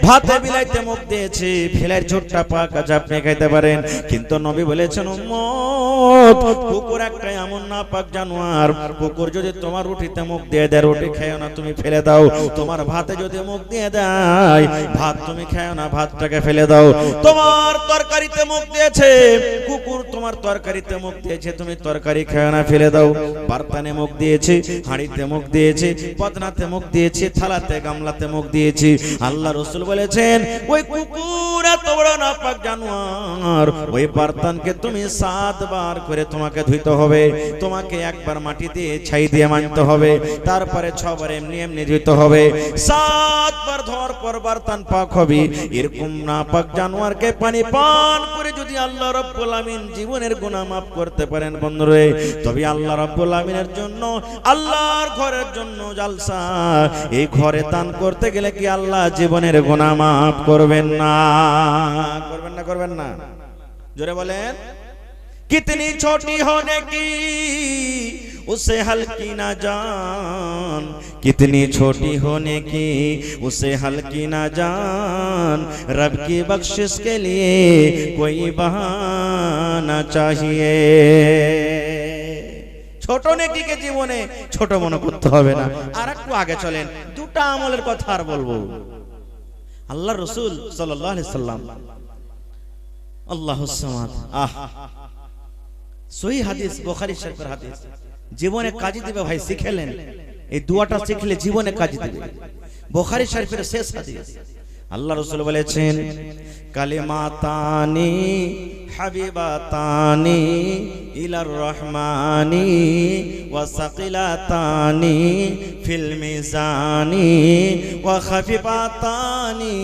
ভাতে বিলাইতে মুখ দিয়েছে, বিলের ঝোটা পাক আছে, আপনি খাইতে পারেন। কিন্তু নবী বলেছেন, উম্মত, কুকুর একটা এমন নাপাক জানোয়ার, কুকুর যদি তোমার রুটিতে মুখ দিয়ে দেয় রুটি খেও না, তুমি ফেলে দাও। তোমার ভাতে যদি মুখ দিয়ে দেয় ভাত তুমি খেও না, ভাতটাকে ফেলে দাও। তোমার তরকারিতে মুখ দিয়েছে কুকুর, তোমার তরকারিতে মুখ দিয়েছে, তুমি তরকারি খেও না, ফেলে দাও। বার্তানে মুখ দিয়েছে, হাঁড়িতে মুখ দিয়েছে, পদনাতে মুখ দিয়েছে, থালাতে গামলাতে মুখ দিয়েছে। আল্লাহ রাসূল বলেছেন ওই কুকুর এত বড় নাপাক জানোয়ার, ওই বার্তানকে তুমি 7 বার করে তোমাকে ধুইতে হবে। তোমাকে একবার মাটি দিয়ে ছাই দিয়ে মানতে হবে, তারপরে 6 বার এমনি এমনি ধুইতে হবে। 7 বার ধোয়ার পর বার্তান পাক হবে। এরকম নাপাক জানোয়ারকে পানি পান করে যদি আল্লাহ রাব্বুল আমিন জীবনের গুনাহ মাফ করতে পারেন বন্ধুরে, তবে আল্লাহ রাব্বুল আমিনের জন্য, আল্লাহর ঘরের জন্য জালসা। এই ঘরে দান করতে গেলে কি আল্লাহ জীবনের গুনাহ মাফ করবেন না? করবেন না? করবেন না? জোরে বলেন। कितनी छोटी होने की उसे हल्की ना जान, कितनी छोटी होने की उसे हल्की ना जान, रब की बख्शिश के लिए कोई बहाना चाहिए। ছোট নেকিকে জীবনে ছোট মনে করতে হবে না। আর একটু আগে চলেন, দুটো আমলের কথা আর বলবো। আল্লাহর রাসূল সাল্লাল্লাহু আলাইহি সাল্লাম, আল্লাহুস সামাদ, সহিহ হাদিস, বুখারী শরীফের হাদিস, জীবনে কাজে দিবে ভাই, শিখেলেন এই দোয়াটা, শিখলে জীবনে কাজে দিবে। বুখারী শরীফের শেষ হাদিস, আল্লাহ রাসূল বলেছেন কালিমাতানি হাবিবাতানি ইলার রহমানি ওয়া সাকিলাতানি ফিল মিজানি ওয়া খাফিফাতানি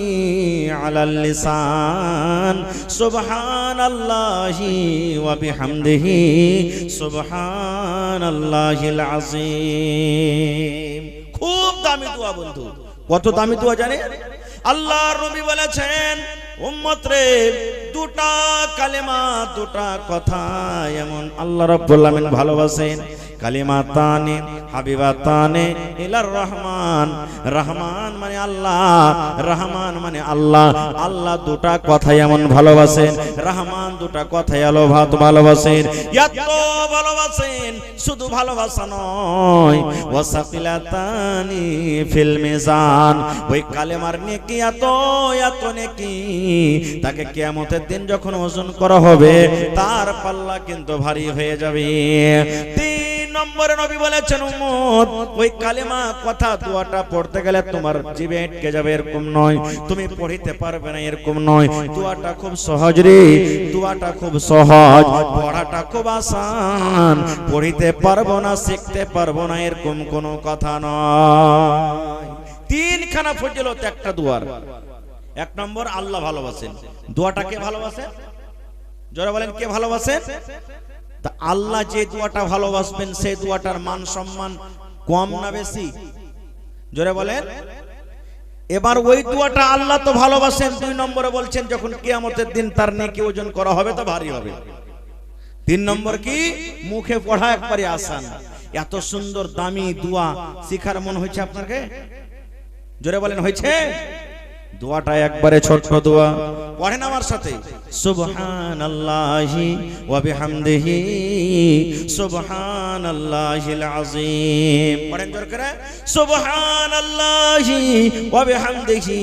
আলাল লিসান, সুবহানাল্লাহি ওয়া বিহামদিহি সুবহানাল্লাহিল আযীম। খুব দামি দোয়া বন্ধু। কত দামি দোয়া জানেন? আল্লাহর নবী বলেছেন উম্মত রে, দুটা কালেমা, দুটা কথা এমন আল্লাহ রাব্বুল আমিন ভালোবাসেন। কালিমাতানি হাবিবাতানি ইলার রহমান, রহমান মানে আল্লাহ, রহমান মানে আল্লাহ। আল্লাহ দুটা কথা এমন ভালোবাসেন, রহমান দুটা কথা ভালোবাসেন। এত ভালোবাসেন, শুধু ভালোবাসা নয়, ওয়াসাকিলাতানি ফিল মিজান, ওই কালেমার নেকি এত এত নেকি, তাকে কিয়ামতের দিন যখন ওজন করা হবে তার পাল্লা কিন্তু ভারী হয়ে যাবে। 3 নম্বরে নবী বলেছেন উম্মত, ওই কালেমা কথা দোয়াটা পড়তে গেলে তোমার জিভে আটকে যাবে এরকম নয়, তুমি পড়িতে পারবে না এরকম নয়। দোয়াটা খুব সহজ রে, দোয়াটা খুব সহজ, পড়াটা খুব আসান, পড়িতে পারবো না, শিখতে পারবো না এরকম কোনো কথা নয়। 3খানা ফজিলত একটা দোয়ার। 1 নম্বর আল্লাহ ভালোবাসেন। দোয়াটাকে ভালোবাসেন, জোরে বলেন কে ভালোবাসেন? তা আল্লাহ যে দোয়াটা ভালোবাসবেন সেই দোয়াটার মান সম্মান কম না বেশি? জোরে বলেন। এবার ওই দোয়াটা আল্লাহ তো ভালোবাসেন, 2 নম্বরে বলছেন যখন কিয়ামতের দিন তার নেকি ওজন করা হবে তো ভারী হবে। 3 নম্বর কি? মুখে পড়া একবারে আসান। এত সুন্দর দামি দোয়া শিখার মন হয়েছে আপনাকে? জোরে বলেন হয়েছে? দোয়াটা একবারে ছোট্ট দোয়া, পড়েন আমার সাথে, সুবহানাল্লাহি ওয়া বিহামদিহি সুবহানাল্লাহিল আযীম। পড়েন জোরে করে, সুবহানাল্লাহি ওয়া বিহামদিহি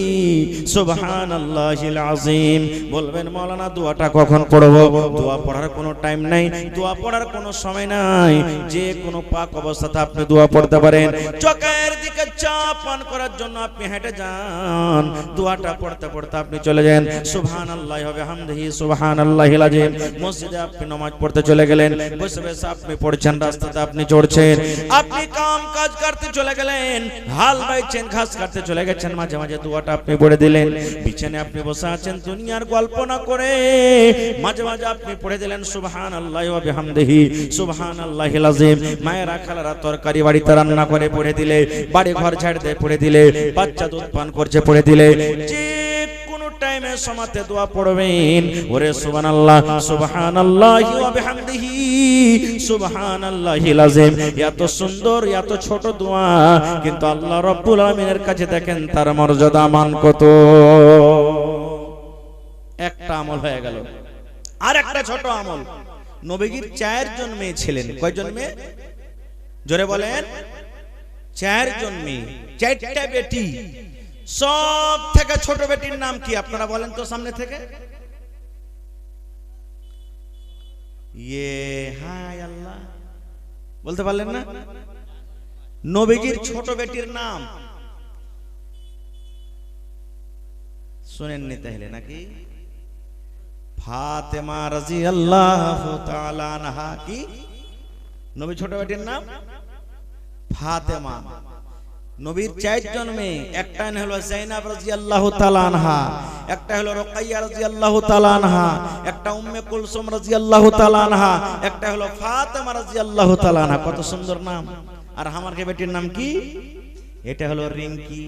সুবহানাল্লাহিল আযীম। বলবেন মাওলানা দোয়াটা কখন পড়ব? দোয়া পড়ার কোনো টাইম নাই, দোয়া পড়ার কোনো সময় নাই। যে কোনো পাক অবস্থাতে আপনি দোয়া পড়তে পারেন। চোখের দিকে চাপ পান করার জন্য আপনি হেঁটে যান, দোয়াটা পড়তে পড়তে আপনি চলে যান সুবহানাল্লাহি ওয়া বিহামদিহি সুবহানাল্লাহিল আযীম। মসজিদে আপনি নামাজ পড়তে চলে গেলেন, বসে বসে আপনি পড়ছেন, রাস্তাতে আপনি চড়ছেন, আপনি কাম কাজ করতে চলে গেলেন, হাল বাইছেন, ঘাস কাটতে চলে গেছেন, মাঝে মাঝে দোয়াটা আপনি পড়ে দিলেন। বিছানে আপনি বসে আছেন দুনিয়ার গল্প না করে, মাঝে মাঝে আপনি পড়ে দিলেন সুবহানাল্লাহি ওয়া বিহামদিহি সুবহানাল্লাহিল আযীম। মায়েরা খালারা তরকারি বাড়িতে রান্না করে পড়ে দিলে, বাড়ি ঘর ঝাড় দিয়ে পড়ে দিলে, বাচ্চা দুধ পান করছে পড়ে দিলে, যে কোন টাইমে সমাতে দোয়া পড়বেন, ওরে সুবহানাল্লাহ সুবহানাল্লাহি ওয়া বিহামদিহি সুবহানাল্লাহিল আযীম। এত সুন্দর এত ছোট দোয়া, কিন্তু আল্লাহ রাব্বুল আলামিনের কাছে দেখেন তার মর্যাদা মান কত। একটা আমল হয়ে গেল। আর একটা ছোট আমল, নবীজির 4 জন মেয়ে ছিলেন। কয়জন মেয়ে? জোরে বলেন, 4 জন মেয়ে, 4টা বেটি। সব থেকে ছোট বেটির নাম কি আপনারা বলেন তো সামনে থেকে? হায় আল্লাহ, বলতে পারলেন না? নবীজির ছোট বেটির নাম শুনেননি তাহলে নাকি? ফাতেমা রাদিয়াল্লাহু তাআলা আনহা। কি নবী ছোট বেটির নাম? ফাতেমা। নবীর 4 জন মেয়ে, একটা হলো যায়েনাব রাদিয়াল্লাহু তাআলা আনহা, একটা হলো রুকাইয়া রাদিয়াল্লাহু তাআলা আনহা, একটা উম্মে কুলসুম রাদিয়াল্লাহু তাআলা আনহা, একটা হলো ফাতেমা রাদিয়াল্লাহু তাআলা আনহা। কত সুন্দর নাম। আর আমার কে বেটির নাম কি? এটা হলো রিঙ্কি,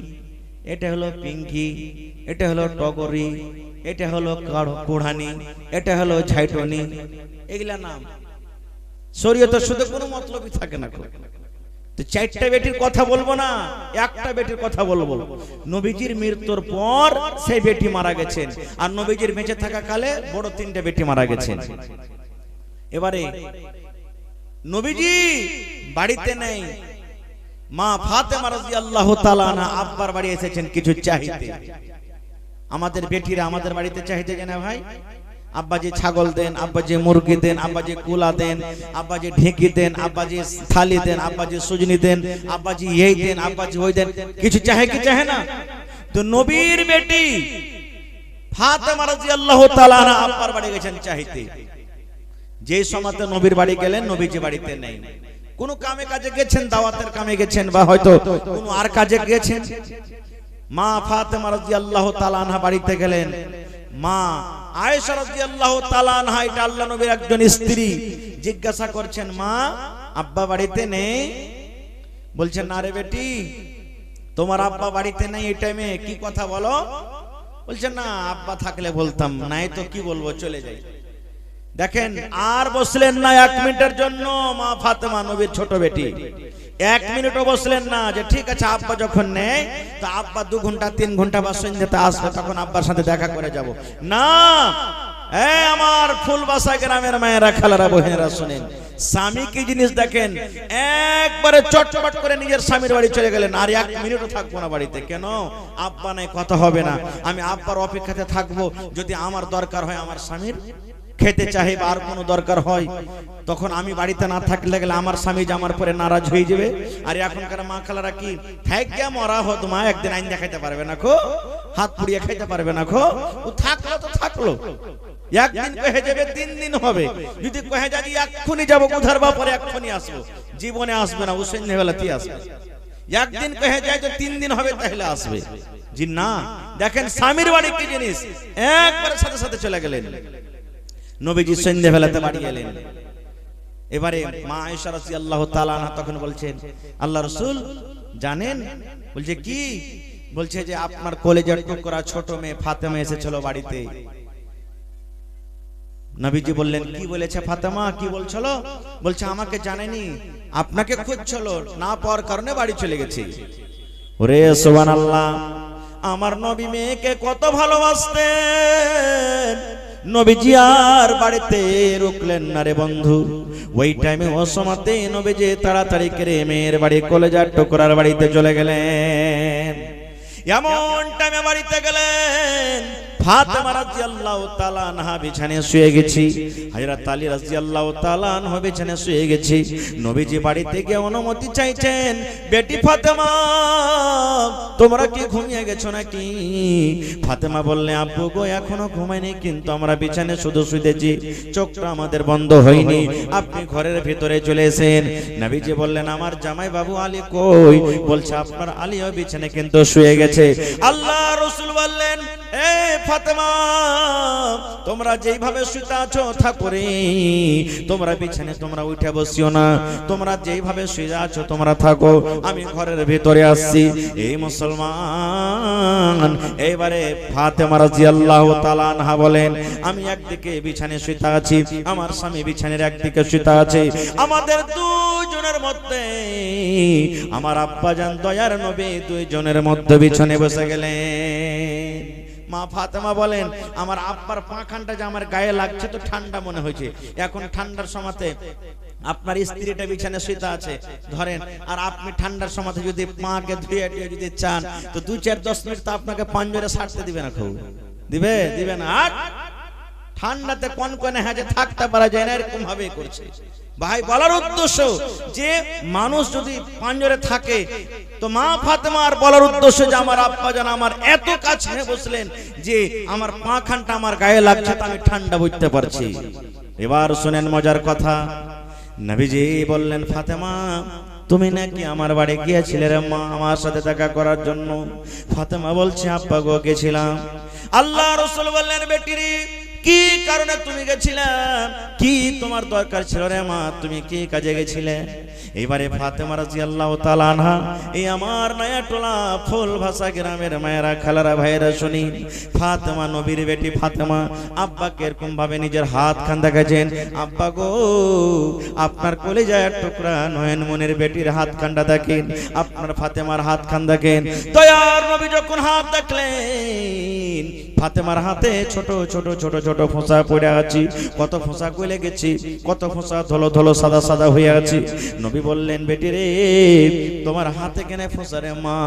এটা হলো পিঙ্কি, এটা হলো টগরি, এটা হলো কুড়ানি, এটা হলো ঝাইটনি। এগুলা নাম শরীয়তে শুধু কোনো মতলবই থাকে না। তো 4টা বেটির কথা বলবো না, একটা বেটির কথা বলবো। নবীজির মৃত্যুর পর সেই বেটি মারা গেছেন, আর নবীজির বেঁচে থাকা কালে বড় 3টে বেটি মারা গেছেন। এবারে নবীজি বাড়িতে নেই, মা ফাতেমা রাদিয়াল্লাহু তাআলা আনহা আব্বার বাড়ি এসেছেন কিছু চাইতে। আমাদের বেটিরা আমাদের বাড়িতে চাইতে জানা ভাই, আব্বাজি ছাগল দেন, আব্বাজি মুরগি দেন, আব্বাজি কুলা দেন, আব্বাজি ঢেঁকি দেন, আব্বাজি থালি দেন, আব্বাজি সুজনি দেন, আব্বাজি এই দেন, আব্বাজি ওই দেন। কিছু চাহে কি চাহে না? তো নবীর বেটি ফাতেমা রাদিয়াল্লাহু তাআলা আনহা আব্বার বাড়ি গেছেন চাইতে। যে সময়তে নবীর বাড়ি গেলেন, নবীজি বাড়িতে নেই। কোন কামে কাজে গেছেন, দাওয়াতের কামে গেছেন, বা হয়তো কোন আর কাজে গেছেন। মা ফাতেমা রাদিয়াল্লাহু তাআলা আনহা বাড়িতে গেলেন। মা আয়েশা রাদিয়াল্লাহু তাআলা আনহা, এটা আল্লাহ নবীর একজন স্ত্রী, জিজ্ঞাসা করছেন, মা আব্বা বাড়িতে নেই? বলছেন, না রে বেটি, তোমার আব্বা বাড়িতে নেই এই টাইমে, কি কথা বলো? বলছেন, না আব্বা থাকলে বলতাম, নাই তো কি বলবো, চলে যাই। দেখেন, আর বসলেন না 1 মিনিটের জন্য মা ফাতেমা, নবীর ছোট বেটি। 1 মিনিটও বসলেন না যে ঠিক আছে আব্বা যখন নেই তো আব্বা 2 ঘন্টা 3 ঘন্টা বা সন্ধ্যাতে আসবে, তখন আব্বার সাথে দেখা করে যাব না। আমার ফুলবাসা গ্রামের মায়েরা, খালারা, বোনেরা, শুনেন, স্বামী কি জিনিস দেখেন। একবারে চটপট করে নিজের স্বামীর বাড়ি চলে গেলেন, আর 1 মিনিটও থাকবো না বাড়িতে। কেন? আব্বা নাই, কথা হবে না। আমি আব্বার অপেক্ষাতে থাকবো। যদি আমার দরকার হয়, আমার স্বামীর খেতে চাহে বা আর কোনো দরকার হয়, তখন আমি বাড়িতে না থাকলে গেলে আমার স্বামী যে আমার পরে নারাজ হয়ে যাবে। আর এখনকার মা খালারা কি থাইকা মরা হত, মা একদিন আইন দেখাইতে পারবে না খো, হাত পুড়িয়ে খাইতে পারবে না খো। ও থাকলো তো থাকলো, একদিন কহে যাবে 3 দিন হবে। যদি কহে যাবি এক্ষুনি যাবো কোথার বাপরে, এক্ষুনি আসবো, জীবনে আসবে না, ও সন্ধ্যাবেলাতেই আসবে। একদিন কহে যায় যে 3 দিন হবে, তাহলে আসবে। জি না, দেখেন স্বামীর বাড়ি কি জিনিস, একবারে সাথে সাথে চলে গেলেন। নবীজি সন্ধ্যাবেলাতে বাড়ি এলেন। এবারে মা আয়েশা রাদিয়াল্লাহু তাআলা আনহা তখন বলছেন, আল্লাহ রাসূল জানেন? বলছে কি? বলছে যে আপনার কলেজের টুকরা ছোট মেয়ে ফাতেমা এসেছিল বাড়িতে। নবীজি বললেন, কি বলেছে ফাতেমা, কি বলছিল? বলছে আমাকে জানেনি, আপনাকে খুঁজছিল, না পাওয়ার কারণে বাড়ি চলে গেছে। ওরে সুবহানাল্লাহ, আমার নবী মেয়েকে কত ভালোবাসতেন। নবীজি আর বাড়িতে রুকলেন না রে বন্ধু। ওই টাইমে অসমাতে নবীজি তাড়াতাড়ি করে মেয়ের বাড়ি কলেজার টুকরার বাড়িতে চলে গেলেন। এমন টাইমে বাড়িতে গেলেন, ফাতেমা রাদিয়াল্লাহু তাআলা আনহা বিছানায় শুয়ে গেছি, হযরত আলী রাদিয়াল্লাহু তাআলা আনহু বিছানায় শুয়ে গেছি। নবীজি বাড়িতে গিয়ে অনুমতি চাইছেন, বেটি ফাতেমা তোমরা কি ঘুমিয়ে গেছো নাকি? ফাতেমা বললে, আব্বু গো এখনো ঘুমাইনি, কিন্তু আমরা বিছানায় শুধু শুয়েছি, চোখটা আমাদের বন্ধ হয়নি, আপনি ঘরের ভিতরে চলে এসেন। নবীজি বললেন, আমার জামাই বাবু আলী কই? বলছে আপনার আলীও বিছানায় কিন্তু শুয়ে গেছে। আল্লাহ রাসূল বললেন, এ ফাতেমা তোমরা যেইভাবে শুতে আছো থাকো রে, তোমরা বিছানায় তোমরা উঠে বসিও না, তোমরা যেইভাবে শুয়ে আছো তোমরা থাকো, আমি ঘরের ভিতরে আসছি। এই মুসলমান, এইবারে ফাতেমা রাদিয়াল্লাহু তাআলা আনহা বলেন, আমি একদিকে বিছানায় শুতে আছি, আমার স্বামী বিছানার একদিকে শুতে আছে, আমাদের দুজনের মধ্যে আমার আব্বাজান দয়ার নবী দুইজনের মধ্যে বিছানায় বসে গেলেন। মা ফাতেমা বলেন আমার আব্বার পাখানটা যে আমার গায়ে লাগছে তো ঠান্ডা মনে হয়েছে। এখন ঠান্ডার সময়তে আপনার স্ত্রীটা বিছানায় শুতে আছে ধরেন, আর আপনি ঠান্ডার সময়তে যদি পাকে ধুয়ে টুয়ে যদি চান তো 2-4-10 মিনিট তো আপনাকে পাঞ্জরে ছাড়তে দিবে না, খুব দিবে না। আর ঠান্ডাতে কনকনে হাজে থাকতে পারা যায় না, এরকম ভাবে করছে। ভাই বলার উদ্দেশ্য যে মানুষ যদি পাঞ্জরে থাকে তো মা ফাতেমার বলার উদ্দেশ্য যে আমার আব্বা জান আমার এত কাছে বসলেন যে আমার পাখানটা আমার গায়ে লাগছে তো আমি ঠান্ডা বুঝতে পারছি। এবার শুনেন মজার কথা, নবীজি বললেন ফাতেমা তুমি নাকি আমার বাড়ি গিয়েছিলে রে মা আমার সাথে দেখা করার জন্য? ফাতেমা বলছে আব্বা গো গেছিলাম। আল্লাহ রাসূল বললেন বেটি রে কি কারণে তুমি গেছিলে, কি তোমার দরকার ছিল রে মা, তুমি কি কাজে গেছিলে? এবারে ফাতেমা রাদিয়াল্লাহু তাআলা আনহা এই আমার নয়াটোলা ফুল ভাষা গ্রামের মায়েরা খালারা ভাইয়েরা শুনি, ফাতেমা নবীর বেটি ফাতেমা আব্বাকে এরকম ভাবে নিজের হাত খান দেখাচ্ছেন, আব্বা গো আপনার কলিজার টুকরা নয়ন মনের বেটির হাত খানটা দেখেন, আপনার ফাতেমার হাত খান দেখেন। দয়ার নবী যখন হাত দেখলেন ফাতেমার হাতে ছোট ছোট ছোট ছোট ফোঁসা পড়ে আছে, কত ফোঁসা গলে গেছে, কত ফোঁসা ধলো ধলো সাদা সাদা হয়ে আছে। নবী বললেন বেটি রে তোমার হাতে কেন ফোঁসা রে মা,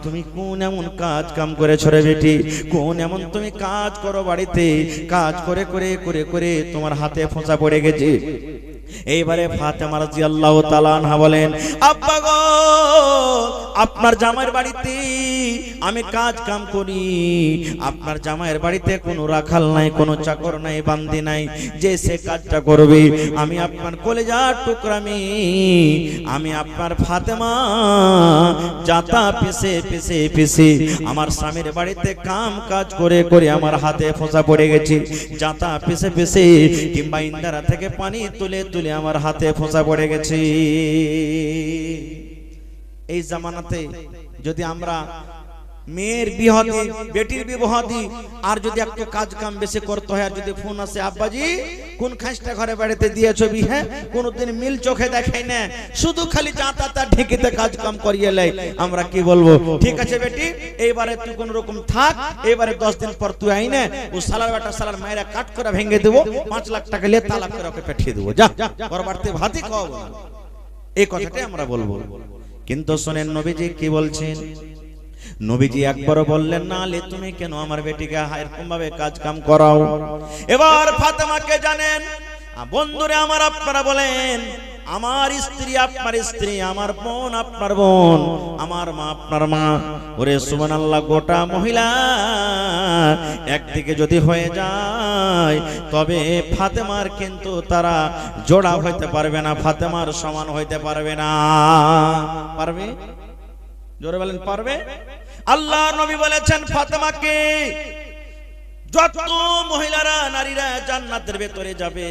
তুমি কোন এমন কাজ কাম করেছো রে বেটি, কোন এমন তুমি কাজ করো বাড়িতে, কাজ করে করে করে করে তোমার হাতে ফোঁসা পড়ে গেছে? এইবারে ফাতেমা রাদিয়াল্লাহু তাআলা আনহা বলেন আব্বা গো আপনার জামাইয়ের বাড়িতে আমি কাজ কাম করি, আপনার জামাইয়ের বাড়িতে কোনো রাখাল নাই, কোনো চাকর নাই, বান্দি নাই যে সে কাজটা করবে। আমি আপনার কলিজার টুকরা আমি আপনার ফাতেমা জাতা পিছে পিছে পিছে আমার স্বামীর বাড়িতে কাম কাজ করে করে আমার হাতে ফোঁসা পড়ে গেছে, জাতা পিছে পিছে কিংবা ইন্দারা থেকে পানি তুলে তুলে আমার হাতে ফোঁসা পড়ে গেছে। এই জামানাতে যদি আমরা মেয়ের বিবাহ দিই, বেটির বিবাহ দিই, আর যদি একটু কাজ কাম বেশি করতে হয়, আর যদি ফোন আসে আব্বাজি কোন খাসটা ঘরে বাড়িতে দিয়েছো বিহে, কোনদিন মিল চোখে দেখাই না, শুধু খালি জাঁতা ঢেকিতে কাজ কাম করিয়ে লাই, আমরা কি বলবো ঠিক আছে বেটি এইবারে তুই কোন রকম থাক, এবারে 10 দিন পর তুই আই না, ও সালার বেটা সালার মায়েরা কাট করে ভেঙে দেবো, 5 লাখ টাকা নিয়ে তালাক করে ওকে পাঠিয়ে দেবো, যা ঘর বাড়িতে ভাতই খাওয়াবো না, এই কথাটাই আমরা বলবো। কিন্তু শুনেন নবীজি কি বলছেন, নবীজি একবারও বললেন না লে তুমি কেন আমার বেটিকে এরকম ভাবে কাজ কাম করাও। এবার ফাতেমাকে জানেন বন্ধুরে আমার, আপনারা বলেন আমার স্ত্রী আপনার স্ত্রী, আমার বোন আপনার বোন, আমার মা আপনার মা, ওরে সুবহানাল্লাহ গোটা মহিলা একদিকে যদি হয়ে যায় তবে ফাতেমার কিন্তু তারা জোড়া হইতে পারবে না, ফাতেমার সমান হইতে পারবে না। পারবে? জোরে বলেন পারবে? আল্লাহ নবী বলেছেন ফাতেমাকে যত মহিলারা নারীরা জান্নাতের ভেতরে যাবে,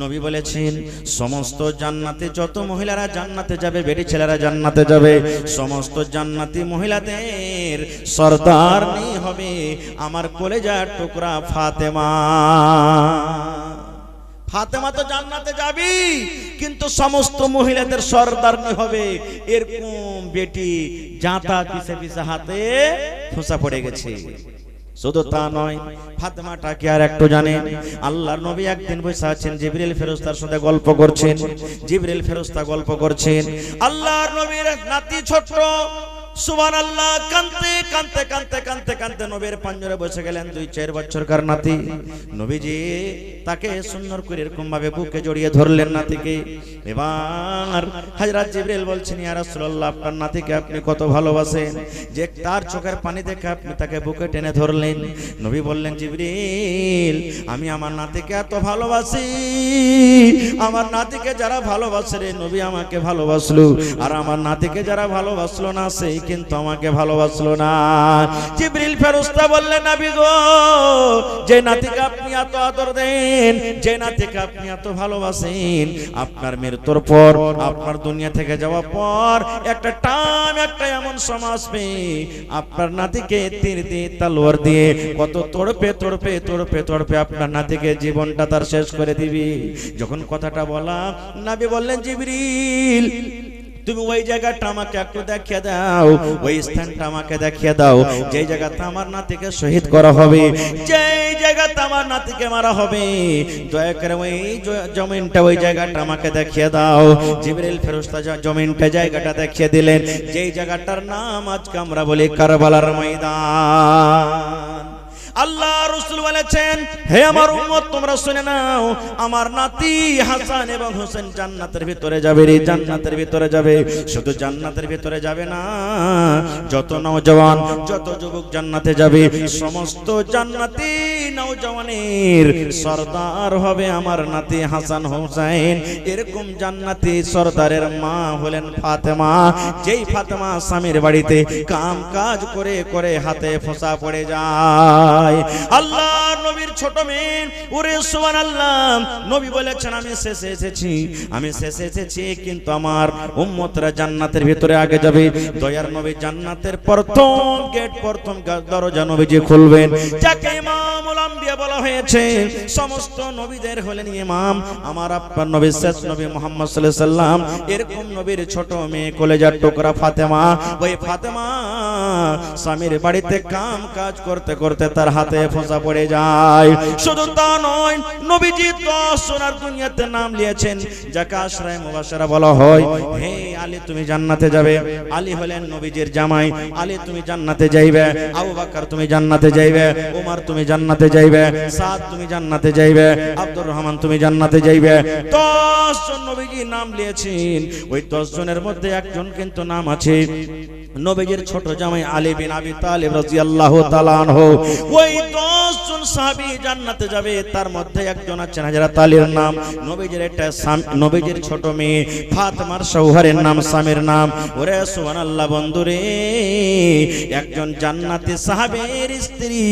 নবী বলেছেন সমস্ত জান্নাতে যত মহিলারা জান্নাতে যাবে, বেটি ছেলেরা জান্নাতে যাবে, সমস্ত জান্নাতি মহিলাদের সরদারনি হবে আমার কলেজার টুকরা ফাতেমা। ফাতেমা তো জান্নাতে যাবি কিন্তু সমস্ত মহিলাদের সরদারনি হবে, এরকম বেটি জাঁতা পিছে পিছে হাতে ফোঁসা পড়ে গেছে। শুধু তা নয়, ফাতেমাটাকে আর একটু জানেন, আল্লাহর নবী একদিন বসে আছেন, জিবরিল ফেরেশতার সাথে গল্প করছেন, জিবরিল ফেরেশতা গল্প করছেন, আল্লাহর নবীর নাতি ছোট সুবহানাল্লাহ কাঁদতে কাঁদতে কাঁদতে কাঁদতে কাঁদতে নবীর পাঞ্জরে বসে গেলেন, 2-4 বছরকার নাতি। নবীজি তাকে সুন্দর করে এরকম ভাবে বুকে জড়িয়ে ধরলেন নাতিকে। এবার হযরত জিবরিল বলছেন ইয়া রাসূলুল্লাহ আপনার নাতিকে আপনি কত ভালোবাসেন যে তার চোখের পানি দেখে আপনি তাকে বুকে টেনে ধরলেন। নবী বললেন জিবরিল আমি আমার নাতিকে এত ভালোবাসি, আমার নাতিকে যারা ভালোবাসে রে নবী আমাকে ভালোবাসলো, আর আমার নাতিকে যারা ভালোবাসলো না সেই কিন্তু আমাকে ভালোবাসলো না। জিবরিল ফেরেশতা বললেন নবী গো যে নাতিকে আপনি এত আদর দেন, যে নাতিকে আপনি এত ভালোবাসেন, আপনার মৃত্যুর পর আপনার দুনিয়া থেকে যাওয়ার পর একটা টাইম একটা এমন সময় আসবে আপনার নাতিকে তীর দিয়ে তলোয়ার দিয়ে কত তড়পে তড়পে তড়পে তড়পে আপনার নাতিকে জীবনটা তার শেষ করে দিবি। যখন কথাটা বলা নবী বললেন জিবরিল তুমি ওই জায়গাটা আমাকে একটু দেখিয়ে দাও, ওই স্থানটা আমাকে দেখিয়ে দাও যে জায়গাতে আমার নাতিকে শহীদ করা হবে, যে জায়গাতে আমার নাতিকে মারা হবে, দয়া করে ওই জমিনটা ওই জায়গাটা আমাকে দেখিয়ে দাও। জিবরিল ফেরেশতা জমিনটা জায়গাটা দেখিয়ে দিলেন, যেই জায়গাটার নাম আজকে আমরা বলি কারবালার ময়দান। আল্লাহ রাসূল বলেছেন, হে আমার উম্মত তোমরা শুনে নাও, আমার নাতি হাসান এবং হোসেন জান্নাতের ভিতরে যাবে রে, জান্নাতের ভিতরে যাবে। শুধু জান্নাতের ভিতরে যাবে না, যত নওজওয়ান যত যুবক জান্নাতে যাবে, সমস্ত জান্নাতি নওজওয়ানের সরদার হবে আমার নাতি হাসান হোসেন। এরকম জান্নাতি সরদারের মা হলেন ফাতেমা, যেই ফাতেমা স্বামীর বাড়িতে কাম কাজ করে করে হাতে ফোঁসা পড়ে যায়। আল্লাহ নবীর ছোট মেয়ে, ওরে সুবহানাল্লাহ, নবী বলেছেন আমি শেষে এসেছি, আমি শেষে এসেছি, কিন্তু আমার উম্মতরা জান্নাতের ভিতরে আগে যাবে। দয়ার নবী জান্নাতের প্রথম গেট, প্রথম দরজা নবীজি খুলবেন, যাকে ইমামুল আম্বিয়া বলা হয়েছে। সমস্ত নবীদের হলেন ইমাম আমার আপনার নবী, শেষ নবী মুহাম্মদ সাল্লাল্লাহু আলাইহি সাল্লাম। এরকম নবীর ছোট মেয়ে কলেজার টুকরা ফাতেমা, ওই ফাতেমা স্বামীর বাড়িতে কাম কাজ করতে করতে তার হাতে ফোঁসা পড়ে যায়। শুধু তা নয়, নবীজি 10 সোনার দুনিয়াতে নাম নিয়েছেন, যাকে আশরায়ে মুবাশশারা বলা হয়। হে আলী তুমি জান্নাতে যাবে, আলী হলেন নবীজির জামাই, আলী তুমি জান্নাতে যাইবে, আবু বকর তুমি জান্নাতে যাইবে, ওমর তুমি জান্নাতে যাইবে, সাদ তুমি জান্নাতে যাইবে, আব্দুর রহমান তুমি জান্নাতে যাইবে। 10 জন নবীজি নাম নিয়েছেন, ওই 10 জনের মধ্যে একজন কিন্তু নাম আছে নবীজির ছোট জামাই আলী বিন আবি তালিব রাদিয়াল্লাহু তাআলা আনহু। ওই 10 জন সাহাবী জান্নাতে যাবে, তার মধ্যে একজন আছেন হযরত আলীর নাম, নবীজির একটা নবীজির ছোট মেয়ে ফাতেমার শৌহরের নাম, স্বামীর নাম। ওরে সুবহানাল্লাহ বন্ধুরে, একজন জান্নাতি সাহাবীর স্ত্রী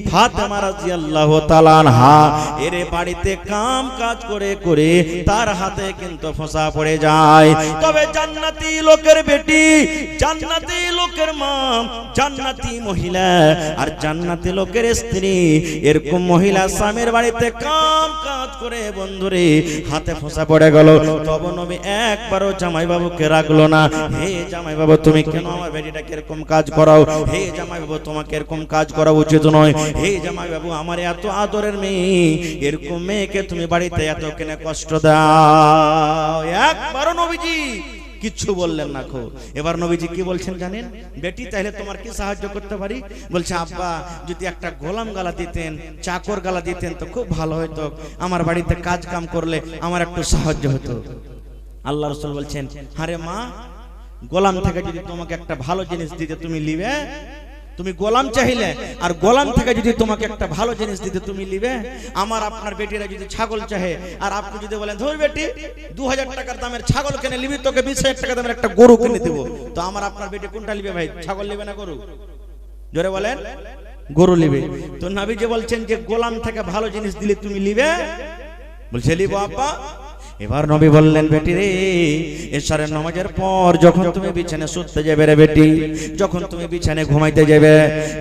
ফাতেমা রাদিয়াল্লাহু তাআলা আনহা, এর বাড়িতে কাম কাজ করে করে তার হাতে কিন্তু ফোঁসা পড়ে যায়। তবে জান্নাতি লোকের বেটি, জান্নাতি লোকের মা, জান্নাতি মহিলা আর জান্নাতি লোকের স্ত্রী, এরকম মহিলা স্বামীর বাড়িতে কাম কাজ করে বন্ধুরে হাতে ফোঁসা পড়ে গেল, তবে নবী একবারও জামাই বাবুকে রাখলো না। হে জামাই বাবু তুমি কেন আমার বেটিটাকে এরকম কাজ করাও? হে জামাই বাবু তোমাকে এরকম কাজ করা উচিত নয়। হে জামাই বাবু আমার এত আদরের মেয়ে, এরকম মেয়েকে তুমি বাড়িতে এত কেন কষ্ট দাও? একবারও নবীজি কিচ্ছু বললেন না। খো এবার নবীজি কি বলছেন জানেন? বেটি তাহলে তোমার কি সাহায্য করতে পারি? বলছে আব্বা যদি একটা গোলাম গালা দিতেন, চাকর গালা দিতেন তো খুব ভালো হতো, আমার বাড়িতে কাজ কাম করলে আমার একটু সাহায্য হতো। আল্লাহ রাসূল বলছেন, আরে মা, গোলাম থেকে যদি তোমাকে একটা ভালো জিনিস দিতে তুমি নিবে? তুমি গোলাম চাইলে, আর গোলাম থেকে যদি তোমাকে একটা ভালো জিনিস দিতে তুমি নিবে? আমার আপনার বেটিরা যদি ছাগল চাহে, আর আপনি যদি বলেন ধর বেটি 2000 টাকার দামের ছাগল কিনে নিবি, তোকে 20000 টাকা দামের একটা গরু কিনে দেব, তো আমার আপনার বেটি কোনটা নিবে ভাই? ছাগল নিবে না গরু? জোরে বলেন। গরু নিবে। তো নবীজি বলছেন যে গোলাম থেকে ভালো জিনিস দিলে তুমি নিবে? বলছে নিব আব্বা। এবার নবী বললেন, বেটি রে, এশারের নামাজের পর যখন তুমি বিছানে শুতে যাবে রে বেটি, যখন তুমি বিছানে ঘুমাইতে যাবে,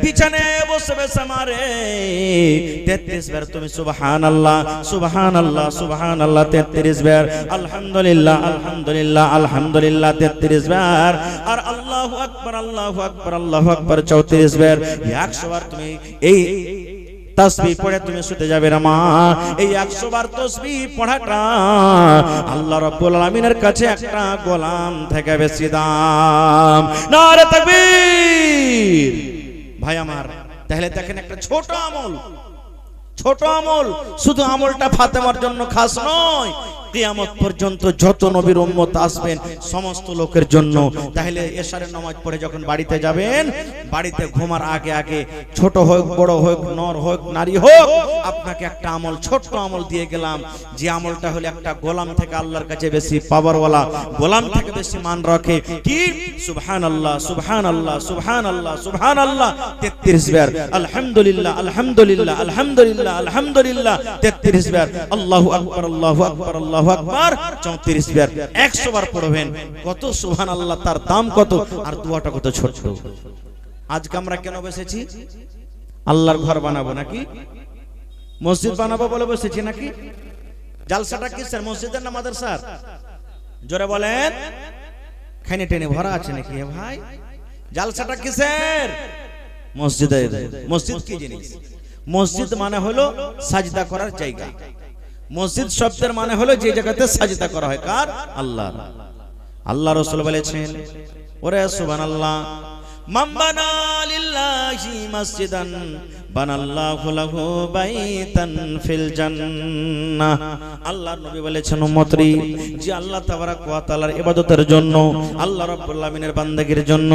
বিছানে বসে বসে মারে 33 বার তুমি সুবহানাল্লাহ সুবহানাল্লাহ সুবহানাল্লাহ 33 বার, আলহামদুলিল্লাহ আলহামদুলিল্লাহ আলহামদুলিল্লাহ 33 বার, আর আল্লাহু আকবার আল্লাহু আকবার আল্লাহু আকবার 34 বার। 100 বার তুমি এই তাসবিহ পড়ে তুমি শুতে যাবে রে মা। এই 100 বার তাসবিহ পড়াটা আল্লাহ রাব্বুল আলামিনের কাছে একটা গোলাম থেকে বেশি দাম। নারে তাকবীর। ভাই আমার, তাহলে দেখেন একটা ছোট আমল, ছোট আমল, শুধু আমলটা ফাতেমার জন্য খাস নয়, কিয়ামত পর্যন্ত যত নবীর উম্মত আসবেন সমস্ত লোকের জন্য। তাহলে এশারের নামাজ পড়ে যখন বাড়িতে যাবেন, বাড়িতে ঘুমার আগে আগে ছোট হোক বড় হোক নর হোক নারী হোক, আপনাকে একটা আমল, ছোট্ট আমল দিয়ে গেলাম, যে আমলটা হলো একটা গোলাম থেকে আল্লাহর কাছে বেশি পাওয়ারওয়ালা, গোলাম থেকে বেশি মান রাখে। কি? সুবহানাল্লাহ সুবহানাল্লাহ সুবহানাল্লাহ সুবহানাল্লাহ 33 বার, আলহামদুলিল্লাহ আলহামদুলিল্লাহ আলহামদুলিল্লাহ আলহামদুলিল্লাহ 33 বার, আল্লাহু আকবার আল্লাহু আকবার আল্লাহু আকবার 34 বার। 100 বার পড়বেন। কত সুবহানাল্লাহ, তার দাম কত, আর দোয়াটা কত ছোট। আজকে আমরা কেন বসেছি? আল্লাহর ঘর বানাবো নাকি মসজিদ বানাবো বলে বসেছি নাকি? জালসাটা কিসের? মসজিদের না মাদ্রাসার? জোরে বলেন। খাইনে টেনে ভরা আছে নাকি ভাই? জালসাটা কিসের? মসজিদের। মসজিদ কি জিনিস? মসজিদ মানে হলো সাজদা করার জায়গা। মসজিদ শব্দের মানে হলো যে জায়গাতে সাজদা করা হয় কার? আল্লাহর। আল্লাহ রাসূল বলেছেন, ওরে সুবহানাল্লাহ, মান বানা লিল্লাহি মসজিদান বানাল্লাহু লাহু বাইতান ফিল জান্নাহ। আল্লাহর নবী বলেছেন, উম্মতরি, যে আল্লাহ তাবারক ওয়া তাআলার ইবাদতের জন্য, আল্লাহ রাব্বুল আলামিনের বান্দাগির জন্য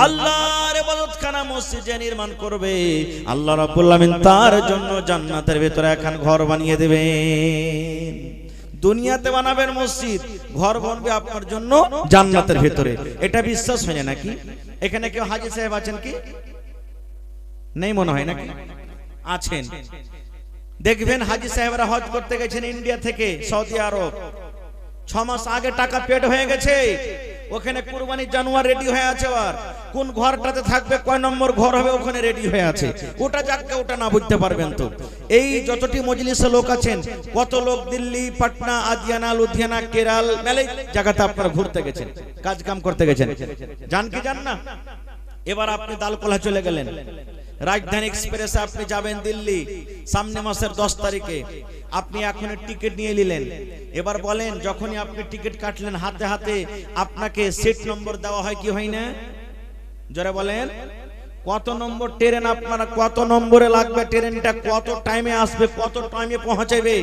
আল্লাহর ইবাদতখানা মসজিদে নির্মাণ করবে, আল্লাহ রাব্বুল আলামিন তার জন্য জান্নাতের ভিতরে একখান ঘর বানিয়ে দেবেন। দুনিয়াতে বানাবেন মসজিদ, ঘর বানাবে আপনার জন্য জান্নাতের ভিতরে। এটা বিশ্বাস হয় নাকি? এখানে কেউ হাজী সাহেব আছেন কি? নেই মনে হয় নাকি? আছেন। দেখবেন হাজী সাহেবরা হজ করতে গেছেন ইন্ডিয়া থেকে সৌদি আরব, 6 মাস আগে টাকা পেড হয়ে গেছে, ওখানে কুরবানি জানোয়ার রেডি হয়ে আছে, আর কোন ঘরটাতে থাকবে, কয় নম্বর ঘর হবে ওখানে রেডি হয়ে আছে। ওটা যাকে ওটা না বুঝতে পারবেন তো। এই যতটি মজলিসে লোক আছেন, কত লোক দিল্লি, পাটনা, আদিয়ানা, লুধিয়ানা, কেরাল, মেলে জায়গাতে আপনারা ঘুরতে গেছেন, কাজ কাম করতে গেছেন, জান কি জান না? এবার আপনি দালকোলা চলে গেলেন, রাজধানী এক্সপ্রেসে আপনি যাবেন দিল্লি, সামনে মাসের 10 তারিখে। আপনি এখন টিকিট নিয়ে নিলেন। এবার বলেন, যখনই আপনি টিকিট কাটলেন, হাতে হাতে আপনাকে সিট নম্বর দেওয়া হয় কি হয় না? জোরে বলেন, কত নম্বর ট্রেন আপনারা, কত নম্বরে লাগবে ট্রেনটা, কত টাইমে আসবে, কত টাইমে পৌঁছাবে,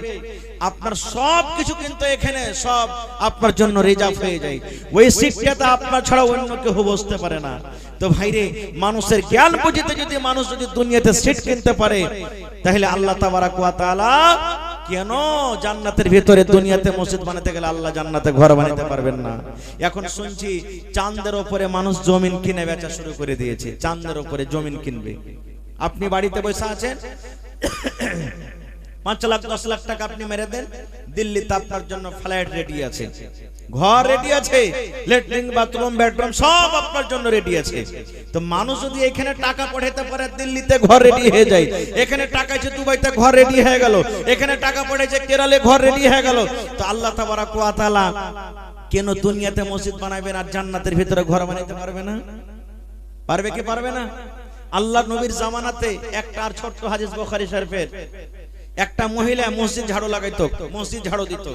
আপনার সব কিছু কিন্তু এখানে সব আপনার জন্য রিজার্ভ হয়ে যায়। ওই সিটটাতে আপনার ছাড়া অন্য কেউ বসতে পারে না। তো ভাইরে, মানুষের জ্ঞান বুঝিতে যদি মানুষ যদি দুনিয়াতে সিট কিনতে পারে, তাহলে আল্লাহ তাবারক ওয়া তাআলা কেন জান্নাতের ভিতরে দুনিয়াতে মসজিদ বানাতে গেলে আল্লাহ জান্নাতে ঘর বানাতে পারবেন না? এখন শুনছি চাঁদের উপরে মানুষ জমিন কিনে বেচা শুরু করে দিয়েছে, চাঁদের উপরে জমিন কিনবে। আপনি বাড়িতে বসে আছেন, 5 লাখ 10 লাখ টাকা আপনি মেরে দেন, দিল্লিতে আপনার জন্য ফ্ল্যাট রেডি আছে, ঘর রেডি আছে, ল্যাট্রিন, বাথরুম, বেডরুম সব আপনার জন্য রেডি আছে। তো মানুষ যদি এখানে টাকা পাঠাতে পারে, দিল্লিতে ঘর রেডি হয়ে যায়, এখানে টাকা আছে দুবাইতে ঘর রেডি হয়ে গেল, এখানে টাকা পড়েছে কেরালে ঘর রেডি হয়ে গেল, তো আল্লাহ তাবারক ওয়া তাআলা কেন দুনিয়াতে মসজিদ বানাবেন আর জান্নাতের ভিতরে ঘর বানাইতে পারবে না? পারবে কি পারবে না? আল্লাহ নবীর জামানাতে একটা আর ছোট্ট হাদিস বুখারী শরীফের, একটা মহিলা মসজিদ ঝাড়ু লাগাইতো, মসজিদ ঝাড়ু দিত।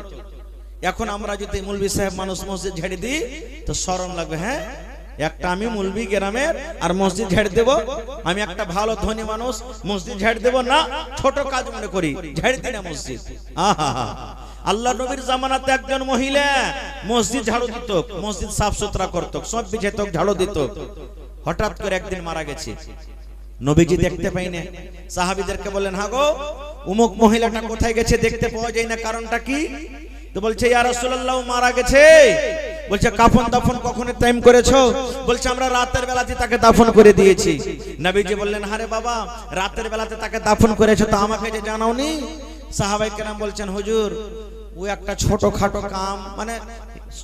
এখন আমরা যদি মৌলভী সাহেব মানুষ মসজিদ ঝাড়ি দিই তো শরম লাগবে। হ্যাঁ, একটা আমি মৌলভী গ্রামের আর মসজিদ ঝাড়ি দেব, আমি একটা ভালো ধনী মানুষ মসজিদ ঝাড়ি দেব না, ছোট কাজ মনে করি, ঝাড়ি দিই না মসজিদ। আহা, আল্লাহ নবীর জামানাতে একজন মহিলা মসজিদ ঝাড়ু দিত, মসজিদ সাফ সুতরা করত, সব বিছাইত, ঝাড়ু দিত। হঠাৎ করে একদিন মারা গেছে, নবীজি দেখতে পাই না, সাহাবীদেরকে বললেন, হ্যাঁ গো, অমুক মহিলাটা কোথায় গেছে, দেখতে পাওয়া যায় না, কারণটা কি? তো বলছে, ইয়া রাসূলুল্লাহ, মারা গেছে। বলছে, কাফন দাফন কখন টাইম করেছো? বলছে, আমরা রাতের বেলাতে তাকে দাফন করে দিয়েছি। নবীজি বললেন, আরে বাবা, রাতের বেলাতে তাকে দাফন করেছো, তো আমাকে যে জানাওনি? সাহাবায়ে কেরাম বলছেন, হুজুর, ও একটা ছোটখাটো কাম, মানে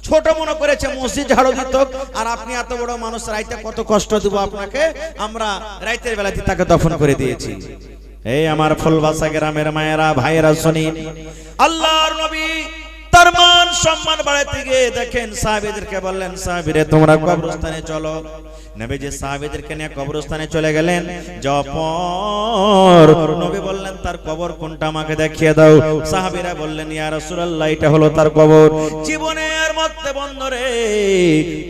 ছোট মনে করেছে, মসজিদ ঝাড়ু দিত, আর আপনি এত বড় মানুষ, রাইতে কত কষ্ট দিব আপনাকে, আমরা রাতের বেলাতে তাকে দাফন করে দিয়েছি। এই আমার ফুলবাসা গ্রামের মায়েরা, ভাইয়েরা, শুনিন, আল্লাহর নবী তার মান সম্মান বাড়াতে গিয়ে দেখেন সাহাবীদেরকে বললেন, সাহাবীরে তোমরা কবরস্থানে চলো। নবীজি সাহাবীদেরকে নিয়ে কবরস্থানে চলে গেলেন। যাওয়ার পর নবী বললেন, তার কবর কোনটা আমাকে দেখিয়ে দাও। সাহাবীরা বললেন, ইয়া রাসূলুল্লাহ, এটা হলো তার কবর। জীবনের মধ্যে বন্ধরে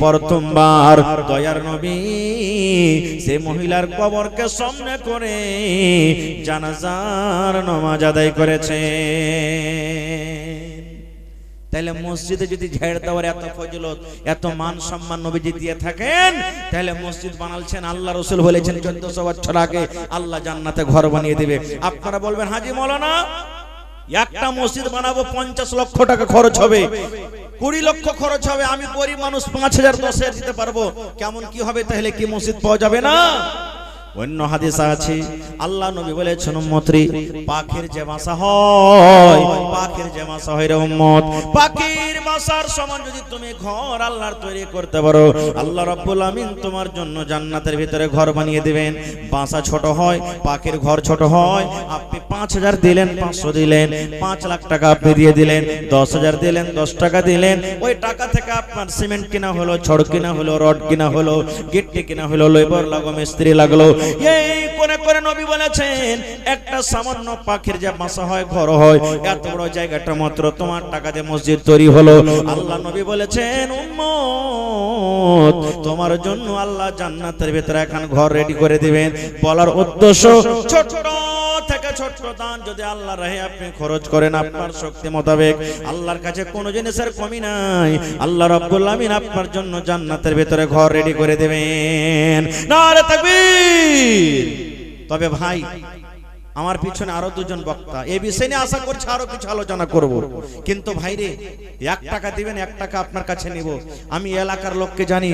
প্রথমবার দয়ার নবী সে মহিলার কবরকে সামনে করে জানাজার নামাজ আদায় করেছে। তাহলে মসজিদে যদি ঝাড় দেওয়ার এত ফজিলত, এত মান সম্মান নবীজি দিয়ে থাকেন, তাহলে মসজিদ বানালছেন, আল্লাহ রাসূল বলেছেন 1400 বছর আগে আল্লাহ জান্নাতে ঘর বানিয়ে দিবে। আপনারা বলবেন, হাজী মাওলানা, একটা মসজিদ বানাবো 50 লক্ষ টাকা খরচ হবে, 20 লক্ষ খরচ হবে, আমি গরিব মানুষ 5000 10,000 দিতে পারবো, কেমন কি হবে? তাহলে কি মসজিদ পাওয়া যাবে না? অন্য হাদিস আছে আল্লাহ নবী বলেছেন উম্মতরি পাখির যে বাসা হয়, পাখির যে বাসা হয় রে উম্মত, পাখির বাসার সমান যদি তুমি ঘর আল্লাহর তৈরি করতে পারো, আল্লাহ রাব্বুল আমিন তোমার জন্য জান্নাতের ভিতরে ঘর বানিয়ে দিবেন। বাসা ছোট হয়, পাখির ঘর ছোট হয়, আপনি 5000 দিলেন, 500 দিলেন, 5 লাখ টাকা আপনি দিয়ে দিলেন, 10,000 দিলেন, 10 টাকা দিলেন, ওই টাকা থেকে আপনার সিমেন্ট কিনা হলো, ছড় কিনা হলো, রড কিনা হলো, গিট্টি কিনা হলো, লেবার লাগলো, মিস্ত্রি লাগলো। এই কোনে কোনে নবী বলেছেন একটা সামান্য পাখির যে বাসা হয়, ঘর হয়, এত বড় জায়গাটা মাত্র তোমার টাকা দিয়ে মসজিদ তৈরি হলো। আল্লাহ নবী বলেছেন উম্মত তোমার জন্য আল্লাহ জান্নাতের ভিতরে এখন ঘর রেডি করে দিবেন। বলার উদ্দেশ্য ছোট থেকে ছোট দান যদি আল্লাহ রাহে আপনি খরচ করেন আপনার শক্তি মোতাবেক, আল্লাহর কাছে কোনো জিনিসের কমি নাই। আল্লাহ রাব্বুল আমিন আপনার জন্য জান্নাতের ভিতরে ঘর রেডি করে দেবেন। নারে তাকবীর। তবে ভাই আমার পিছনে আরো দুজন বক্তা এই বিষয় নিয়ে আশা করছি আরো কিছু আলোচনা করব, কিন্তু ভাইরে 1 টাকা দিবেন, 1 টাকা আপনার কাছে নিব। আমি এলাকার লোককে জানি,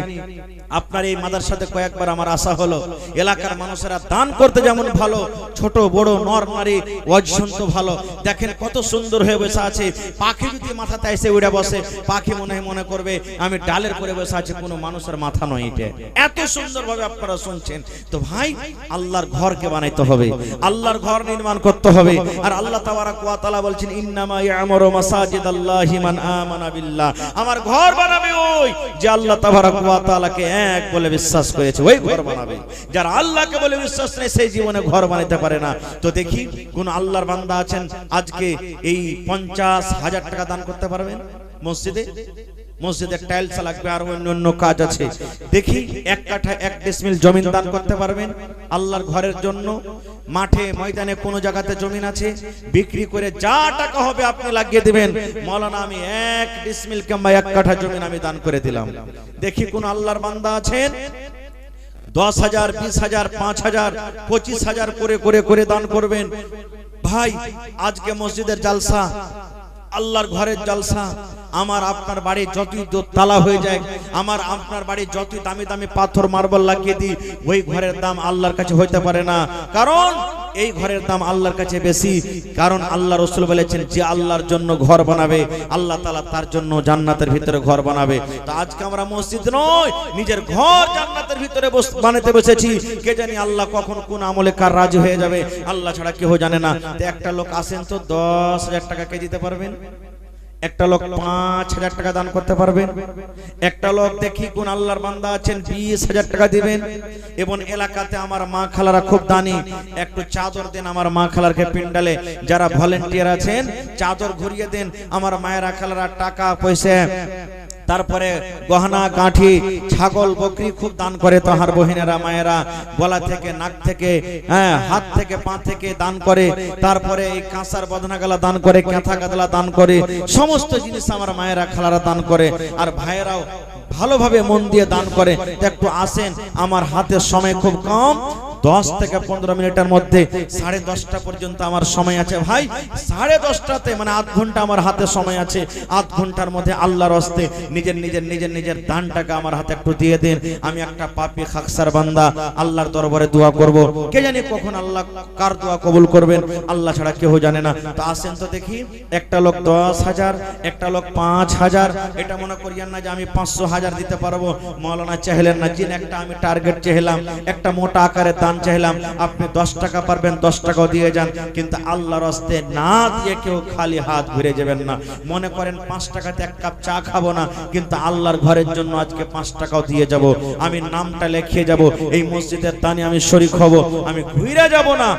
আপনার এই মাদ্রাসাতে কয়েকবার আমার আশা হলো, এলাকার মানুষেরা দান করতে যেমন ভালো, ছোট বড় নর নারী অজন্ত ভালো। দেখেন কত সুন্দর হয়ে বসে আছে, পাখি যদি মাথাতে এসে উড়ে বসে, পাখি মনে করবে আমি ডালের করে বসে আছি, কোনো মানুষের মাথা নয় এটা। এত সুন্দরভাবে আপনারা শুনছেন। তো ভাই আল্লাহর ঘরকে বানাইতে হবে, আল্লাহর ঘর নির্মাণ করতে হবে। আর আল্লাহ তাবারাক ওয়া তাআলা বলছেন ইন্নামা ইয়ামুরু মাসাজিদাল্লাহি মান আমানা বিল্লাহ, আমার ঘর বানাবে ওই যে আল্লাহ তাবারাক ওয়া তাআলাকে এক বলে বিশ্বাস করেছে, ওই ঘর বানাবে। যারা আল্লাহকে বলে বিশ্বাস নেই সেই জীবনে ঘর বানাতে পারে না। তো দেখি কোন আল্লাহর বান্দা আছেন আজকে এই 50,000 টাকা দান করতে পারবেন? মসজিদে টাইলস লাগবে আর অন্য কাজ আছে, দেখি 1 কাঠা 1 ডিসমিল জমিন দান করতে পারবেন আল্লাহর ঘরের জন্য? মাঠে ময়দানে কোন জায়গাতে জমিন আছে, বিক্রি করে যা টাকা হবে আপনি লাগিয়ে দিবেন, মাওলানা আমি 1 ডিসমিল কিংবা 1 কাঠা জমিন আমি দান করে দিলাম। দেখি কোন আল্লাহর বান্দা আছেন 10,000, 20,000, 5,000, 25,000 করে দান করবেন। ভাই আজকে মসজিদের জালসা, আল্লাহর ঘরের জালসা, আমার আপনার বাড়ি যতই দোতলা হয়ে যায়, আমার আপনার বাড়ি যতই দামি দামি পাথর মার্বেল লাগিয়ে দিই, ওই ঘরের দাম আল্লাহর কাছে হইতে পারে না। কারণ এই ঘরের দাম আল্লাহর কাছে বেশি। কারণ আল্লাহ রাসূল বলেছেন যে আল্লাহর জন্য ঘর বানাবে আল্লাহ তাআলা তার জন্য জান্নাতের ভিতরে ঘর বানাবে। তো আজকে আমরা মসজিদ নয় নিজের ঘর জান্নাতের ভিতরে বানাতে বসেছি। কে জানি আল্লাহ কখন কোন আমলে কার রাজি হয়ে যাবে, আল্লাহ ছাড়া কেউ জানে না। তো একটা লোক আসেন তো 10,000 টাকা কে দিতে পারবেন? একটা লোক 5,000 টাকা দান করতে পারবেন? একটা লোক দেখি কোন আল্লাহর বান্দা আছেন 20,000 টাকা দিবেন। এবং এলাকাতে আমার মা খালারা খুব দানি, একটু চাদর দেন আমার মা খালারকে পিন্ডালে, যারা ভলেন্টিয়ার আছেন চাদর ঘুরিয়ে দেন আমার মায়েরা খালারা, টাকা পয়সা তারপরে গহনা গাঁঠি ছাগল বকরি খুব দান করে তাহার বহিনেরা মায়েরা, গলা থেকে নাক থেকে হাত থেকে পা থেকে দান করে। তারপরে এই কাঁসার বদনা গালা দান করে, কাঁথা গাদলা দান করে, সমস্ত জিনিস আমার মায়েরা খালারা দান করে। আর ভাইয়েরাও ভালোভাবে মন দিয়ে দান করে। একটু আসেন, আমার হাতে সময় খুব কম, 10 থেকে 15 মিনিটের মধ্যে 10:30 পর্যন্ত আমার সময় আছে। ভাই 10:30টাতে মানে আধ ঘন্টা আমার হাতে সময় আছে। আধ ঘন্টার মধ্যে আল্লাহর হস্তে নিজের দানটাকে আমার হাতে একটু দিয়ে দেন। আমি একটা পাপী খাকসার বান্দা, আল্লাহর দরবারে দোয়া করব। কে জানি কখন আল্লাহ কার দোয়া কবুল করবেন, আল্লাহ ছাড়া কেউ জানে না। তো আসেন তো দেখি, একটা লোক 10,000, একটা লোক 5,000। এটা মনে করিয়েন না যে আমি 500,000 দিতে পারবো, মাওলানা চাইলেন না। জিন একটা আমি টার্গেট চাইলাম, একটা মোটা আকারে দান চাইলাম। আপনি 10 টাকা পারবেন 10 টাকাও দিয়ে যান, কিন্তু আল্লাহর রাস্তে না দিয়ে কেউ খালি হাত ঘুরে যাবেন না। মনে করেন 5 টাকাতে 1 কাপ চা খাবো না, কিন্তু আল্লাহর ঘরের জন্য আজকে 5 টাকাও দিয়ে যাব। আমি নামটা লিখিয়ে যাব, এই মসজিদের দানে আমি শরীক হব, আমি ঘুরে যাব না।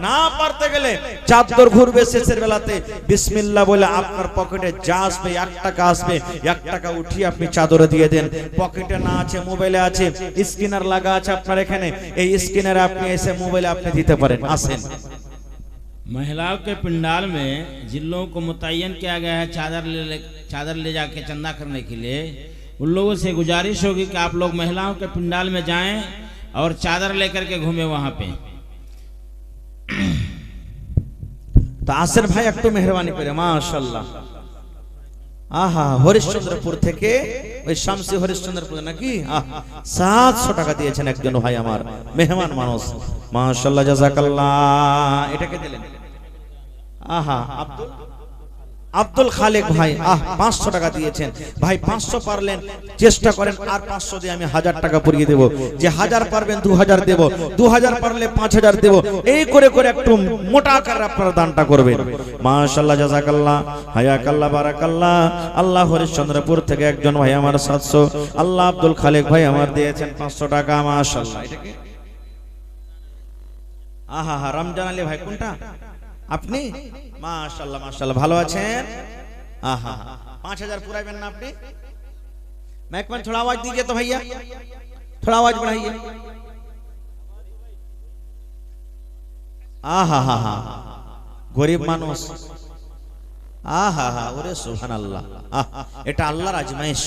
না পারতে গেলে চাদর ঘুরবে, শেষের বেলাতে বিসমিল্লাহ বলে আপনার পকেটে যা আসবে 1 টাকা আসবে, 1 টাকা উঠিয়ে আপনি চাদরে দিয়ে দেন। পকেটে না আছে, মোবাইলে আছে, স্ক্যানার লাগা আছে আপনার এখানে, এই স্ক্যানারে আপনি এসে মোবাইলে আপনি দিতে পারেন। আসেন। महिलाओं के पंडाल में जिन लोगों को मुतय्यन किया गया है चादर ले जाके चंदा करने के लिए, उन लोगों से गुजारिश होगी कि आप लोग महिलाओं के पंडाल में जाएं और चादर लेकर के घूमें वहां पे। तो आसिर भाई एक तो मेहरबानी करे, माशाल्लाह আহা, হরিশ্চন্দ্রপুর থেকে ওই শামসি হরিশ্চন্দ্রপুর নাকি 700 টাকা দিয়েছেন একজন ভাই আমার মেহমান মানুষ, মাশাআল্লাহ জাযাকাল্লাহ। এটাকে দিলেন আহা আব্দুল খালেক ভাই 500 টাকা দিয়েছেন ভাই। 500 পারলেন চেষ্টা করেন আর 500 দিয়ে আমি 1000 টাকা পুরিয়ে দেব, যে 1000 পারবেন 2000 দেব, 2000 পারলে 5000 দেব, এই করে করে একটু মোটা আকারে আপনারা দানটা করবেন। মাশাআল্লাহ জাযাকাল্লাহ হায়াকাল্লাহ বারাকাল্লাহ। আল্লাহ হরিশ্চন্দ্রপুর থেকে একজন ভাই আমার 700, আল্লাহ আব্দুল খালেক ভাই আমার দিয়েছেন 500 টাকা, মাশাআল্লাহ। এটাকে আহা রমজান আলী ভাই কোনটা আপনি? মাশাআল্লাহ মাশাআল্লাহ, ভালো আছেন? আহা 5000 পুরাইবেন না আপনি? माइक में थोड़ा आवाज दीजिए तो भैया, थोड़ा आवाज बढ़ाइए। आहा हा हा, गरीब मानुष, आहा हा, ओरे सुभान अल्लाह। এটা আল্লাহর আজমাইশ।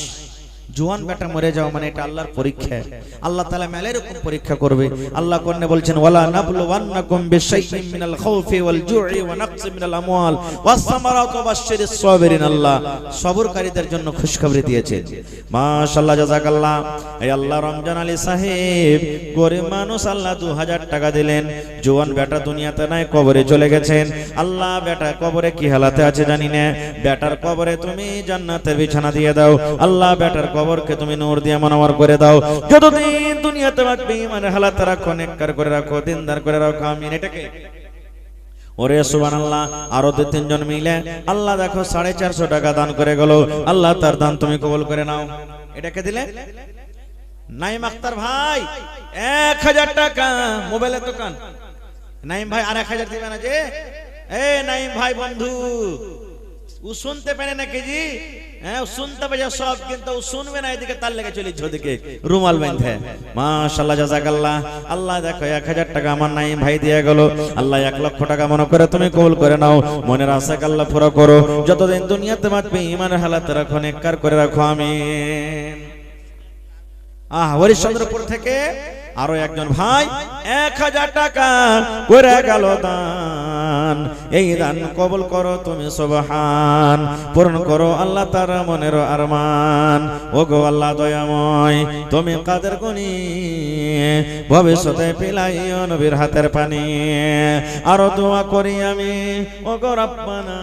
জওয়ান বেটা মরে যাও মানে এটা আল্লাহর পরীক্ষা। আল্লাহ তাআলা মেলা এরকম পরীক্ষা করবে। আল্লাহ কোরআনে বলছেন ওয়ালা নাবলুওয়ান্নাকুম বিশাইইন মিনাল খাউফি ওয়াল জু'i ওয়া নাকসিম মিনাল আমওয়াল ওয়াস সামারাতি ওয়াবাশশিরিস সাবিরিন। আল্লাহ সবরকারীদের জন্য খুশখবরি দিয়েছে। মাশাআল্লাহ জাযাকাল্লাহ। এই আল্লাহ রমজান আলী সাহেব গরিব মানুষ, আল্লাহ 2000 টাকা দিলেন। জওয়ান বেটা দুনিয়াতে নাই, কবরে চলে গেছেন। আল্লাহ বেটা কবরে কি হালাতে আছে জানি না, বেটার কবরে তুমি জান্নাতের বিছানা দিয়ে দাও। আল্লাহ বেটার কবরকে তুমি নূর দিয়ে মনোয়ার করে দাও। যতদিন দুনিয়াতে থাকবে ইমানের হালাত রাখো, নেককার করে রাখো, দিনদার করে রাখো, আমিন। এটাকে ওরে সুবহানাল্লাহ। আরো 2-3 জন মিলে আল্লাহ দেখো 450 টাকা দান করে গেল। আল্লাহ তার দান তুমি কবুল করে নাও। এটাকে দিলে নাইম আক্তার ভাই 1000 টাকা, মোবাইলের দোকান। নাইম ভাই আর 1000 দিবেন না যে? এ নাইম ভাই বন্ধু, ও শুনতে পারে না কি জি? হ্যাঁ শুনতে পারে সব, কিন্তু ও শুনবে না। এদিকে তার লেগে চলেছে, ওদিকে রুমাল বেঁধে। মাশাআল্লাহ জাযাকাল্লাহ। আল্লাহ দেখো 1000 টাকা আমার নাইম ভাই দিয়ে গেল। আল্লাহ 1 লক্ষ টাকা মনে করে তুমি কবুল করে নাও। মনের আশাকে আল্লাহ পুরো করো। যতদিন দুনিয়াতে বাঁচবে ইমানের হালাত রাখো, নেককার করে রাখো, আমিন। হরিশ্চন্দ্রপুর থেকে আরো একজন ভাই 1000 টাকা করে গেল দান। এই দান কবুল করো তুমি সুবহান, পূরণ করো আল্লাহ তার মনের আরমান। ওগো আল্লাহ দয়াময়, তুমি কাদের গুনি, ভবিষ্যতে পিলাইও নবীর হাতের পানি। আরো দোয়া করি আমি, ওগো রব্বানা।